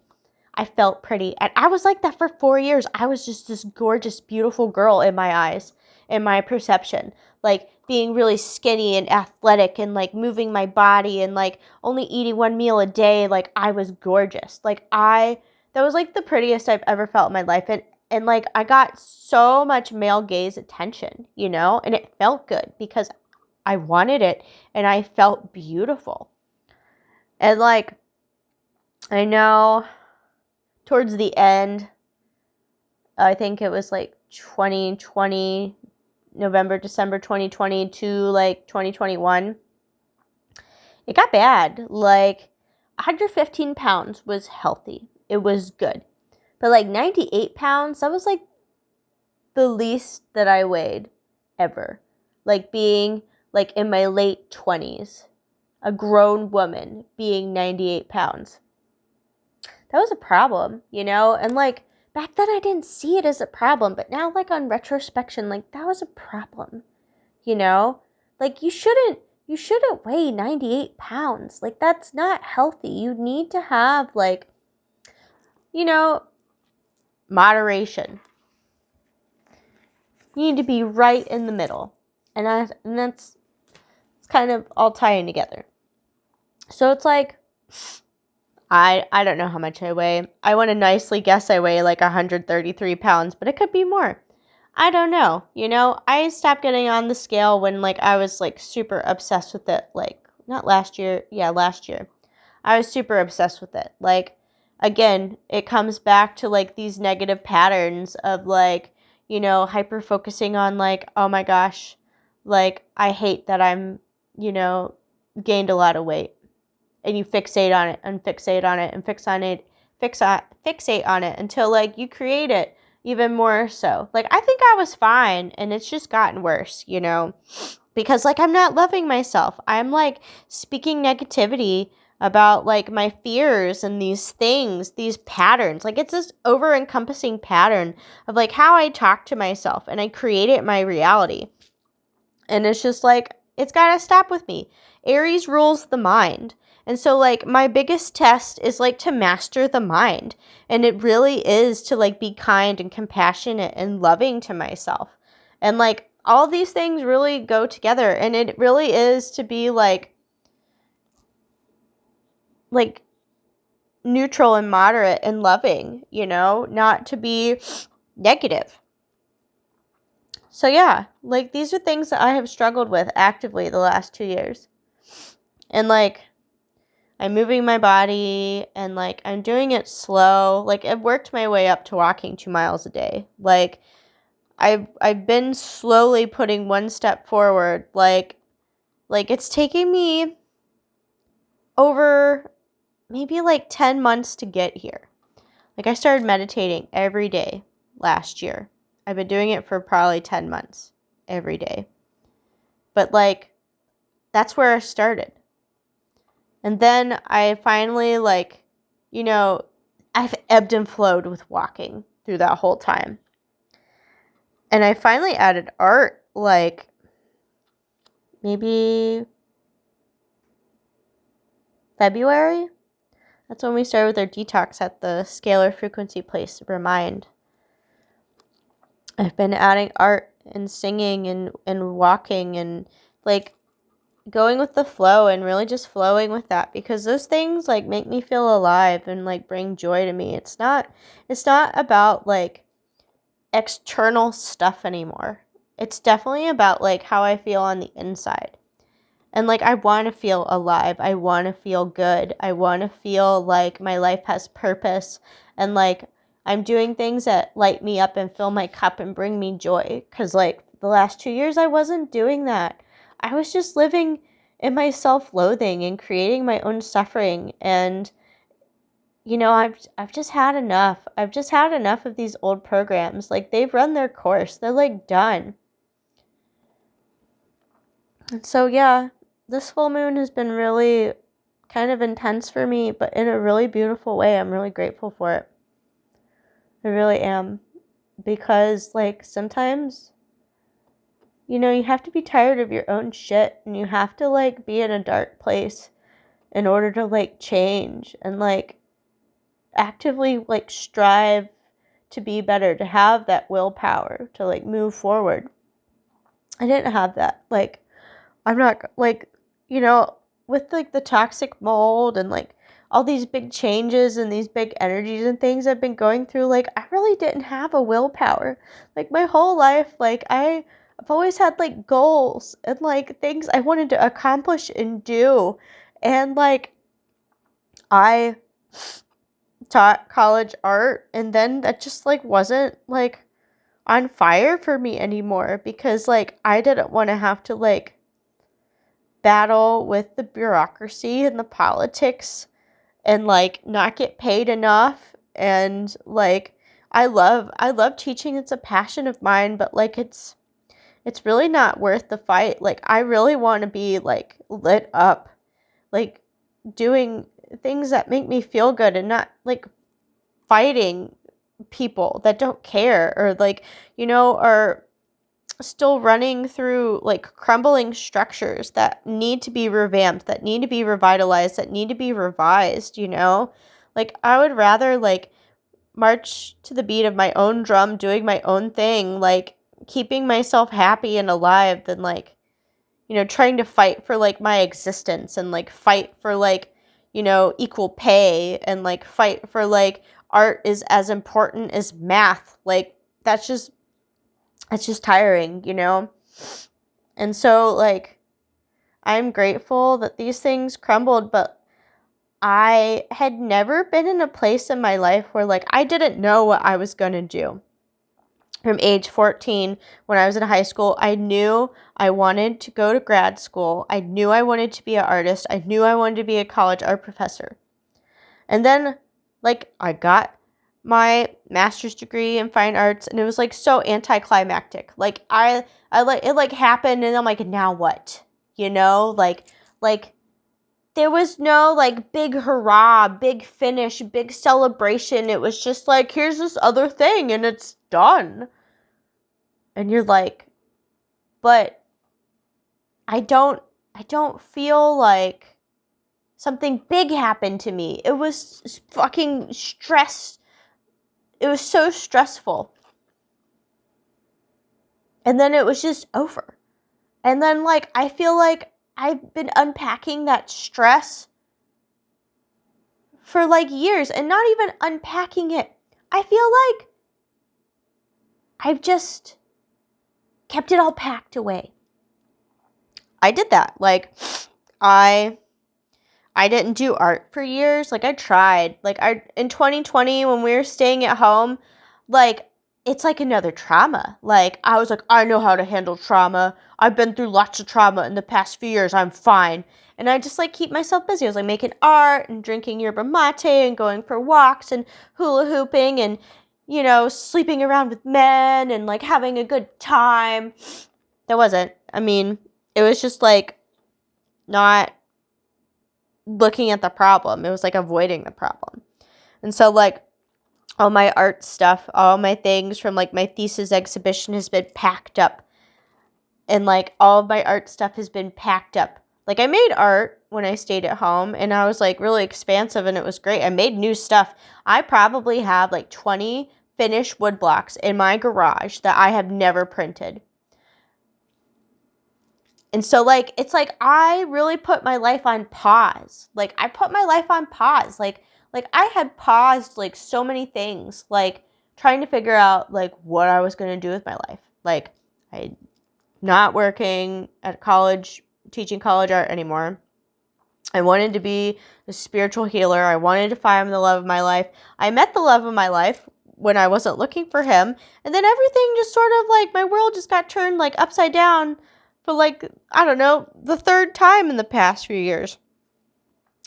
I felt pretty. And I was like that for 4 years. I was just this gorgeous, beautiful girl in my eyes, in my perception. Like, being really skinny and athletic and, like, moving my body and, like, only eating 1 meal a day. Like, I was gorgeous. Like, that was, like, the prettiest I've ever felt in my life. And, like, I got so much male gaze attention, and it felt good because I wanted it and I felt beautiful. And, like, I know towards the end, I think it was, like, 2020, November, December 2020 to, like, 2021, it got bad. Like, 115 pounds was healthy. It was good. But, like, 98 pounds, that was, like, the least that I weighed ever. Like, being, like, in my late 20s. A grown woman being 98 pounds. That was a problem, And, like, back then I didn't see it as a problem. But now, like, on retrospection, like, that was a problem, Like, you shouldn't weigh 98 pounds. Like, that's not healthy. You need to have, like, moderation. You need to be right in the middle. And that's it's kind of all tying together. So it's like, I don't know how much I weigh. I want to nicely guess I weigh like 133 pounds, but it could be more. I don't know. You know, I stopped getting on the scale when like I was like super obsessed with it. Like, not last year. Yeah, last year. I was super obsessed with it. Like, again, it comes back to like these negative patterns of like, you know, hyper focusing on like, oh my gosh, like I hate that I'm, you know, gained a lot of weight. And you fixate on it and fixate on it and fixate on it until like you create it even more so. Like, I think I was fine and it's just gotten worse, you know, because like I'm not loving myself. I'm like speaking negativity about like my fears and these things, these patterns. Like, it's this over encompassing pattern of like how I talk to myself, and I create it my reality. And it's just like, it's got to stop with me. Aries rules the mind. And so like my biggest test is like to master the mind. And it really is to like be kind and compassionate and loving to myself. And like all these things really go together. And it really is to be like neutral and moderate and loving, you know, not to be negative. So yeah, like these are things that I have struggled with actively the last 2 years. And like I'm moving my body and like I'm doing it slow. Like, I've worked my way up to walking 2 miles a day. Like I've been slowly putting one step forward. Like it's taking me over maybe like 10 months to get here. Like, I started meditating every day last year. I've been doing it for probably 10 months every day. But like that's where I started. And then I finally, like, you know, I've ebbed and flowed with walking through that whole time. And I finally added art, like, maybe February. That's when we started with our detox at the scalar frequency place, Remind. I've been adding art and singing and walking and, like, going with the flow and really just flowing with that, because those things like make me feel alive and like bring joy to me. It's not about like external stuff anymore. It's definitely about like how I feel on the inside. And like I want to feel alive. I want to feel good. I want to feel like my life has purpose and like I'm doing things that light me up and fill my cup and bring me joy, cuz like the last 2 years I wasn't doing that. I was just living in my self-loathing and creating my own suffering. And, you know, I've just had enough. I've just had enough of these old programs. Like, they've run their course. They're, like, done. And so, yeah, this full moon has been really kind of intense for me, but in a really beautiful way. I'm really grateful for it. I really am. Because, like, sometimes, you know, you have to be tired of your own shit, and you have to, like, be in a dark place in order to, like, change and, like, actively, like, strive to be better, to have that willpower to, like, move forward. I didn't have that. Like, I'm not, like, you know, with, like, the toxic mold and, like, all these big changes and these big energies and things I've been going through, like, I really didn't have a willpower. Like, my whole life, like, I've always had, like, goals and, like, things I wanted to accomplish and do. And, like, I taught college art, and then that just, like, wasn't, like, on fire for me anymore, because, like, I didn't want to have to, like, battle with the bureaucracy and the politics and, like, not get paid enough. And, like, I love teaching. It's a passion of mine, but, like, it's really not worth the fight. Like, I really want to be, like, lit up, like, doing things that make me feel good and not, like, fighting people that don't care or, like, you know, are still running through, like, crumbling structures that need to be revamped, that need to be revitalized, that need to be revised, you know? Like, I would rather, like, march to the beat of my own drum, doing my own thing, like, keeping myself happy and alive than, like, you know, trying to fight for, like, my existence and, like, fight for, like, equal pay and like fight for like art is as important as math. Like that's just tiring, And so like I'm grateful that these things crumbled, but I had never been in a place in my life where like I didn't know what I was going to do. From age 14, when I was in high school, I knew I wanted to go to grad school. I knew I wanted to be an artist. I knew I wanted to be a college art professor. And then, like, I got my master's degree in fine arts, and it was, like, so anticlimactic. Like, I like, it, like, happened, and I'm like, now what? Like, there was no, like, big hurrah, big finish, big celebration. It was just like, here's this other thing, and it's done. And you're like, but I don't feel like something big happened to me. It was fucking stress. It was so stressful. And then it was just over. And then, like, I feel like I've been unpacking that stress for, like, years. And not even unpacking it. I feel like I've just kept it all packed away. I did that. Like, I didn't do art for years. Like, I tried. Like, in 2020, when we were staying at home, like, it's like another trauma. Like, I was like, I know how to handle trauma. I've been through lots of trauma in the past few years. I'm fine. And I just, like, keep myself busy. I was, like, making art and drinking yerba mate and going for walks and hula hooping and, sleeping around with men and, like, having a good time. That wasn't. I mean, it was just, like, not looking at the problem. It was like avoiding the problem. And so like all my art stuff, all my things from like my thesis exhibition has been packed up. And like all of my art stuff has been packed up. Like I made art when I stayed at home and I was like really expansive and it was great. I made new stuff. I probably have like 20 finished wood blocks in my garage that I have never printed. And so, like, it's like I really put my life on pause. Like, I put my life on pause. Like I had paused, like, so many things. Like, trying to figure out, like, what I was going to do with my life. Like, I'm not working at college, teaching college art anymore. I wanted to be a spiritual healer. I wanted to find the love of my life. I met the love of my life when I wasn't looking for him. And then everything just sort of, like, my world just got turned, like, upside down. For like, I don't know, the third time in the past few years.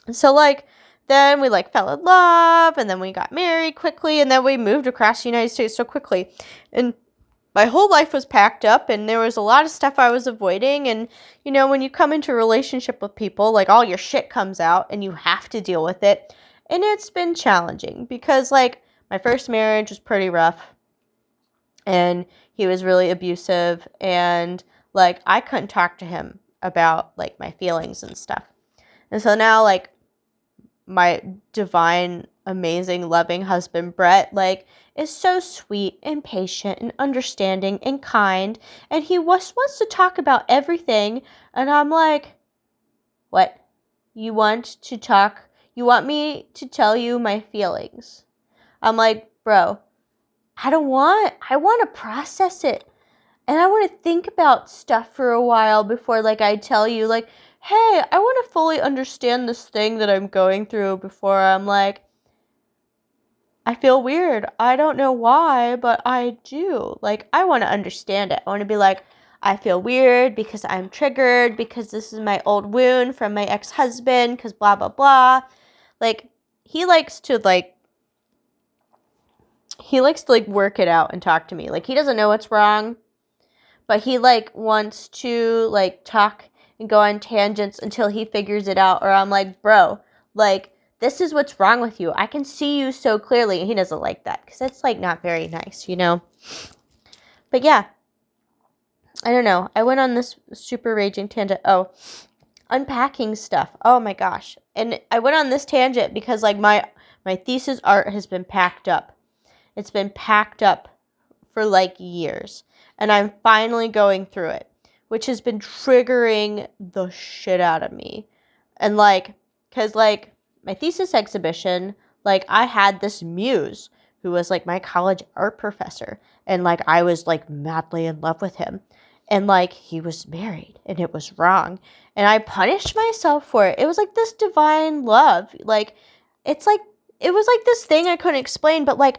And so like, then we like fell in love and then we got married quickly and then we moved across the United States so quickly. And my whole life was packed up and there was a lot of stuff I was avoiding. And, when you come into a relationship with people, like all your shit comes out and you have to deal with it. And it's been challenging because like my first marriage was pretty rough and he was really abusive and like, I couldn't talk to him about, like, my feelings and stuff. And so now, like, my divine, amazing, loving husband, Brett, like, is so sweet and patient and understanding and kind. And he wants to talk about everything. And I'm like, what? You want to talk? You want me to tell you my feelings? I'm like, bro, I want to process it. And I want to think about stuff for a while before, like, I tell you, like, hey, I want to fully understand this thing that I'm going through before I'm like, I feel weird. I don't know why, but I do. Like, I want to understand it. I want to be like, I feel weird because I'm triggered, because this is my old wound from my ex-husband, because blah, blah, blah. Like, he likes to, like, work it out and talk to me. Like, he doesn't know what's wrong. But he, like, wants to, like, talk and go on tangents until he figures it out. Or I'm like, bro, like, this is what's wrong with you. I can see you so clearly. And he doesn't like that because it's, like, not very nice, But, yeah. I don't know. I went on this super raging tangent. Oh, unpacking stuff. Oh, my gosh. And I went on this tangent because, like, my thesis art has been packed up. It's been packed up for, like, years. And I'm finally going through it, which has been triggering the shit out of me. And, like, because, like, my thesis exhibition, like, I had this muse who was, like, my college art professor. And, like, I was, like, madly in love with him. And, like, he was married, and it was wrong. And I punished myself for it. It was, like, this divine love. Like, it's, like, it was, like, this thing I couldn't explain, but, like,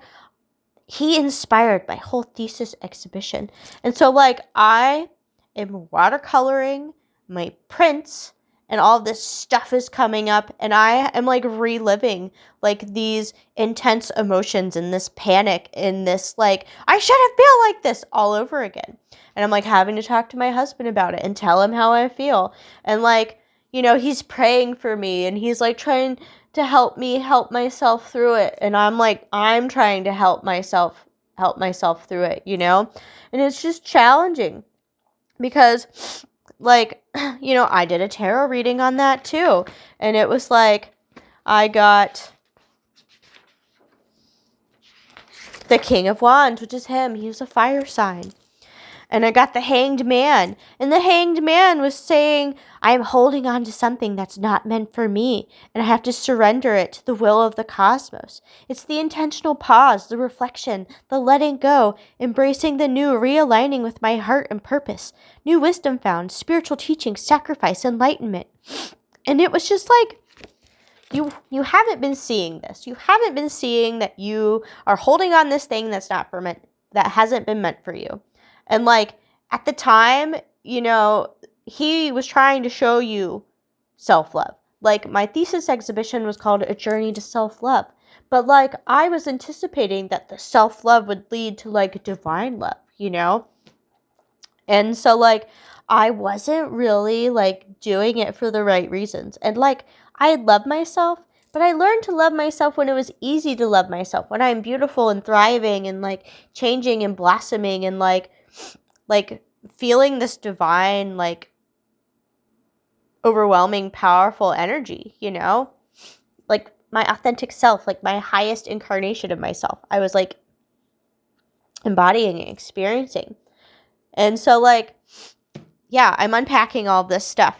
he inspired my whole thesis exhibition. And so, like, I am watercoloring my prints, and all this stuff is coming up, and I am, like, reliving, like, these intense emotions and this panic and this, like, I shouldn't feel like this all over again. And I'm, like, having to talk to my husband about it and tell him how I feel. And, like, you know, he's praying for me, and he's, like, trying to help me help myself through it. And I'm, like, I'm trying to help myself through it, you know? And it's just challenging because, like, you know, I did a tarot reading on that too. And it was like, I got the King of Wands, which is him. He was a fire sign. And I got the Hanged Man. And the Hanged Man was saying, I am holding on to something that's not meant for me. And I have to surrender it to the will of the cosmos. It's the intentional pause, the reflection, the letting go, embracing the new, realigning with my heart and purpose. New wisdom found, spiritual teaching, sacrifice, enlightenment. And it was just like, you haven't been seeing this. You haven't been seeing that you are holding on this thing that hasn't been meant for you. And, like, at the time, you know, he was trying to show you self-love. Like, my thesis exhibition was called A Journey to Self-Love. But, like, I was anticipating that the self-love would lead to, like, divine love, you know? And so, like, I wasn't really, like, doing it for the right reasons. And, like, I love myself, but I learned to love myself when it was easy to love myself. When I'm beautiful and thriving and, like, changing and blossoming and, like, feeling this divine, like, overwhelming, powerful energy, you know? Like, my authentic self, like, my highest incarnation of myself. I was, like, embodying and experiencing. And so, like, yeah, I'm unpacking all this stuff.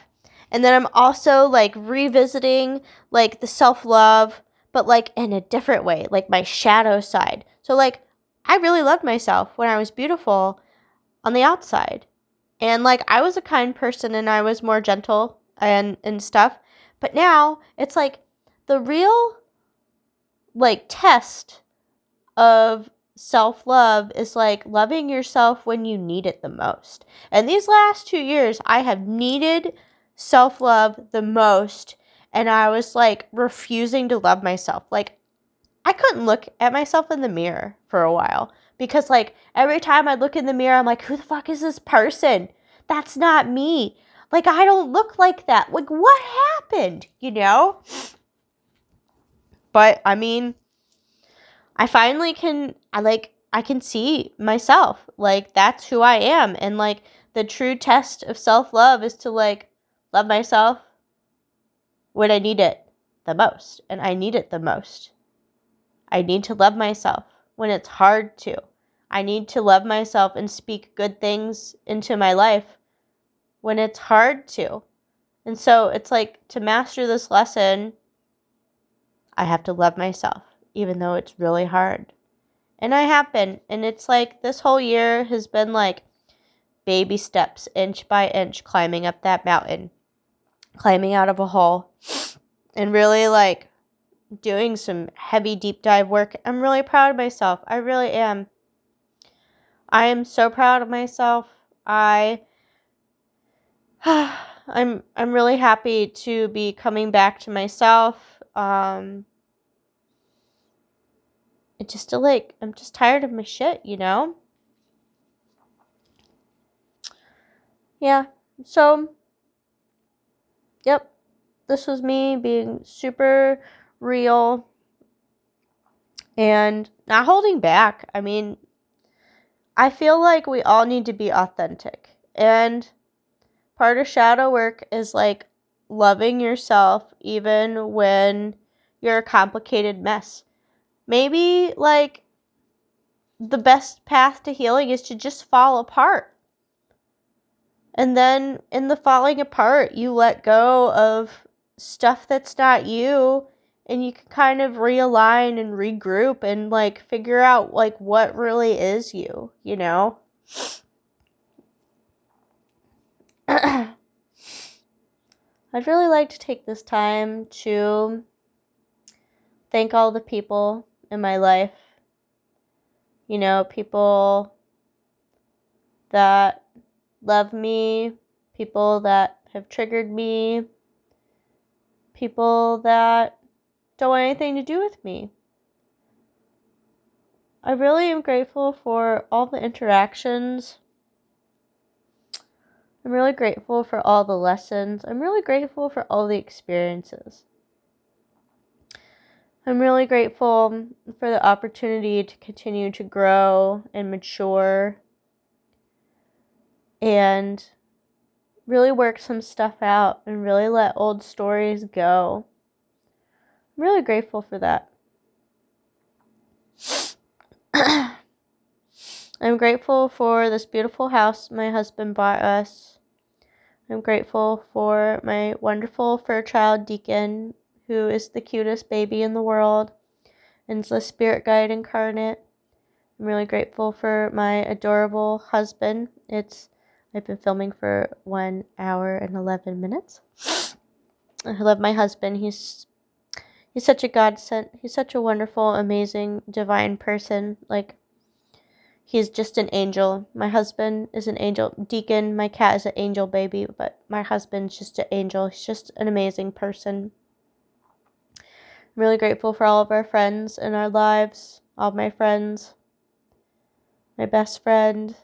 And then I'm also, like, revisiting, like, the self-love, but, like, in a different way, like, my shadow side. So, like, I really loved myself when I was beautiful on the outside. And, like, I was a kind person and I was more gentle and stuff. But now it's like the real, like, test of self-love is, like, loving yourself when you need it the most. And these last 2 years, I have needed self-love the most. And I was, like, refusing to love myself. Like, I couldn't look at myself in the mirror for a while. Because, like, every time I look in the mirror, I'm like, who the fuck is this person? That's not me. Like, I don't look like that. Like, what happened? You know? But, I mean, I finally I can see myself. Like, that's who I am. And, like, the true test of self-love is to, like, love myself when I need it the most. And I need it the most. I need to love myself when it's hard to. I need to love myself and speak good things into my life when it's hard to. And so it's like, to master this lesson, I have to love myself, even though it's really hard. And I have been. And it's like, this whole year has been like baby steps, inch by inch, climbing up that mountain, climbing out of a hole, and really, like, doing some heavy deep dive work. I'm really proud of myself. I really am. I am so proud of myself. I'm really happy to be coming back to myself. It just like, I'm just tired of my shit, you know? Yeah. So, yep. This was me being super real and not holding back. I mean, I feel like we all need to be authentic. And part of shadow work is, like, loving yourself even when you're a complicated mess. Maybe, like, the best path to healing is to just fall apart. And then in the falling apart, you let go of stuff that's not you and you can kind of realign and regroup and like figure out like what really is you, you know? I'd really like to take this time to thank all the people in my life. You know, people that love me, people that have triggered me, people that don't want anything to do with me. I really am grateful for all the interactions. I'm really grateful for all the lessons. I'm really grateful for all the experiences. I'm really grateful for the opportunity to continue to grow and mature and really work some stuff out and really let old stories go. I'm really grateful for that. I'm grateful for this beautiful house my husband bought us. I'm grateful for my wonderful fur child, Deacon, who is the cutest baby in the world and is the spirit guide incarnate. I'm really grateful for my adorable husband. I've been filming for 1 hour and 11 minutes. I love my husband. He's such a godsend. He's such a wonderful, amazing, divine person. Like, he's just an angel. My husband is an angel. Deacon, my cat, is an angel baby, but my husband's just an angel. He's just an amazing person. I'm really grateful for all of our friends in our lives, all of my friends, my best friend,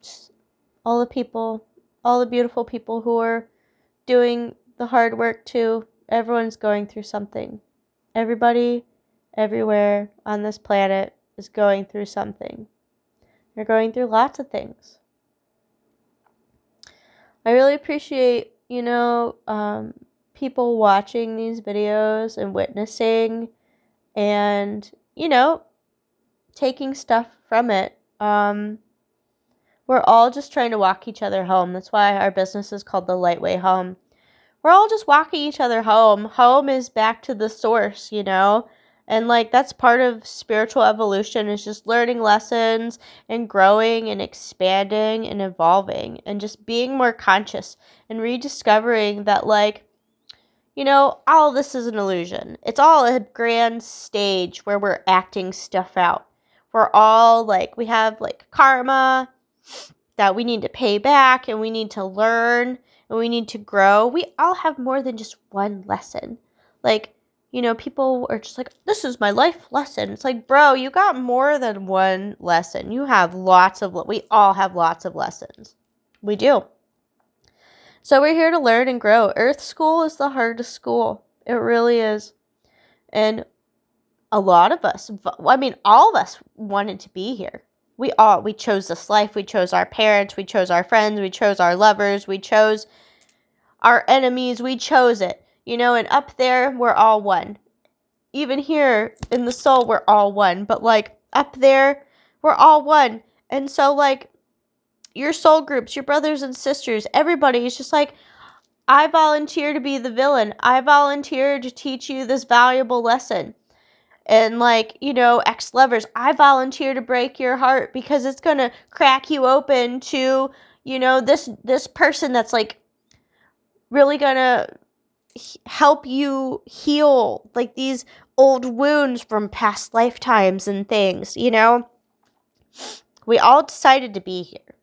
just all the people, all the beautiful people who are doing the hard work too. Everyone's going through something. Everybody, everywhere on this planet is going through something. They're going through lots of things. I really appreciate, people watching these videos and witnessing and, taking stuff from it. We're all just trying to walk each other home. That's why our business is called The Lightway Home. We're all just walking each other home. Home is back to the source, And like that's part of spiritual evolution is just learning lessons and growing and expanding and evolving and just being more conscious and rediscovering that all of this is an illusion. It's all a grand stage where we're acting stuff out. We're all we have karma that we need to pay back and we need to learn and we need to grow. We all have more than just one lesson. People are just like, this is my life lesson. It's like, bro, you got more than one lesson. We all have lots of lessons. We do. So we're here to learn and grow. Earth school is the hardest school. It really is. And all of us wanted to be here. We chose this life. We chose our parents. We chose our friends. We chose our lovers. We chose our enemies. We chose it. And up there, we're all one. Even here in the soul, we're all one. But up there, we're all one. And so your soul groups, your brothers and sisters, everybody is just I volunteer to be the villain. I volunteer to teach you this valuable lesson. And ex-lovers, I volunteer to break your heart because it's going to crack you open to, this person that's really going to help you heal these old wounds from past lifetimes and things, We all decided to be here.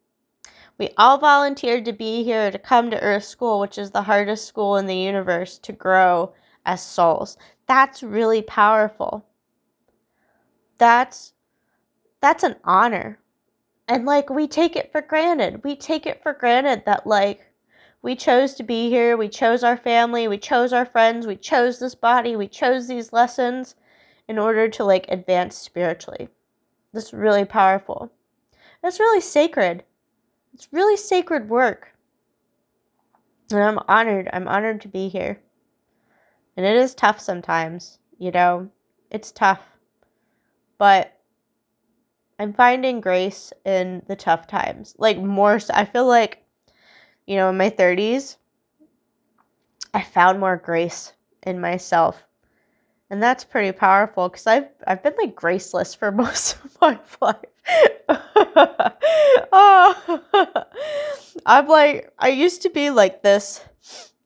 We all volunteered to be here to come to Earth School, which is the hardest school in the universe to grow as souls. That's really powerful. That's an honor. And we take it for granted. We take it for granted that we chose to be here. We chose our family. We chose our friends. We chose this body. We chose these lessons in order to advance spiritually. This is really powerful. It's really sacred. It's really sacred work. And I'm honored. I'm honored to be here. And it is tough sometimes, It's tough. But I'm finding grace in the tough times. More so, I feel in my 30s, I found more grace in myself. And that's pretty powerful because I've been like graceless for most of my life. Oh, I used to be like this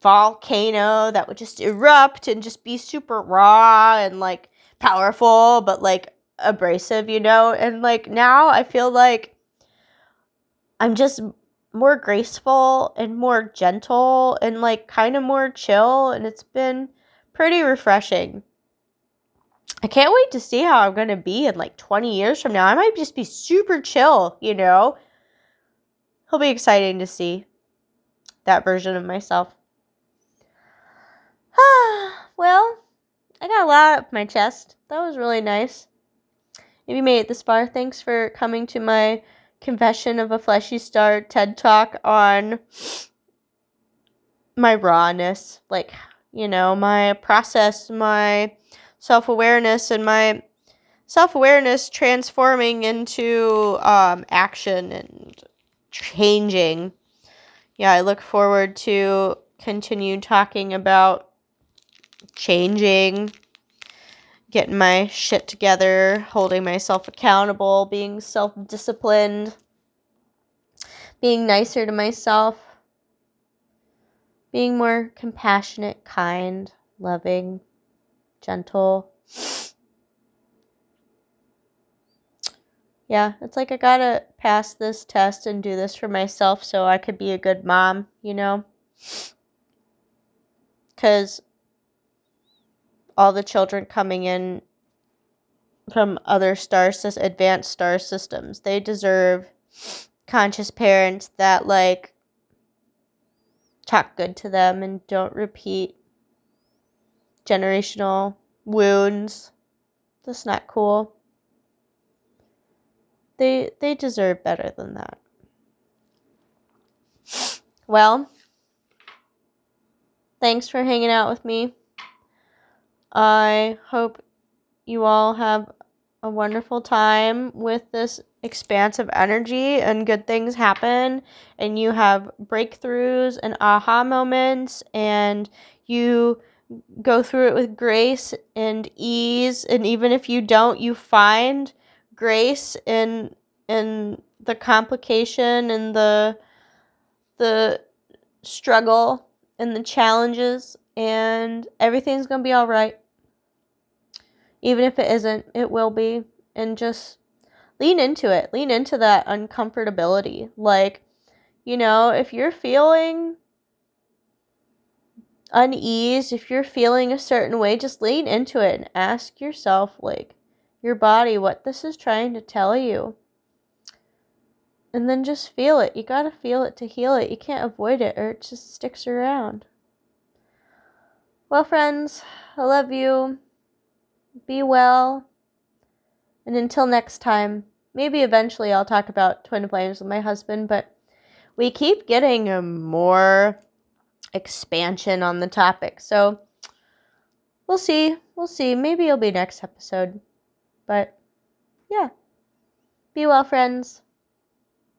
volcano that would just erupt and just be super raw and like powerful, but like abrasive, and like now I feel like I'm just more graceful and more gentle and like kind of more chill, and it's been pretty refreshing. I can't wait to see how I'm going to be in like 20 years from now. I might just be super chill, It'll be exciting to see that version of myself. Well, I got a lot up my chest. That was really nice. If you made it this far, thanks for coming to my Confession of a Fleshy Star TED Talk on my rawness. Like, my process, my self-awareness, and my self-awareness transforming into action and changing. Yeah, I look forward to continue talking about changing, getting my shit together, holding myself accountable, being self-disciplined, being nicer to myself, being more compassionate, kind, loving, gentle. Yeah, it's like I gotta pass this test and do this for myself so I could be a good mom, Because all the children coming in from other advanced star systems, they deserve conscious parents that, like, talk good to them and don't repeat generational wounds. That's not cool. They deserve better than that. Well, thanks for hanging out with me. I hope you all have a wonderful time with this expansive energy and good things happen and you have breakthroughs and aha moments and you go through it with grace and ease, and even if you don't, you find grace in the complication and the struggle and the challenges, and everything's gonna be all right. Even if it isn't, it will be. And just lean into it. Lean into that uncomfortability. Like, if you're feeling unease, if you're feeling a certain way, just lean into it and ask yourself, like, your body, what this is trying to tell you. And then just feel it. You gotta feel it to heal it. You can't avoid it or it just sticks around. Well, friends, I love you. Be well. And until next time, maybe eventually I'll talk about twin flames with my husband, but we keep getting more expansion on the topic. So we'll see. Maybe it'll be next episode. But yeah. Be well, friends.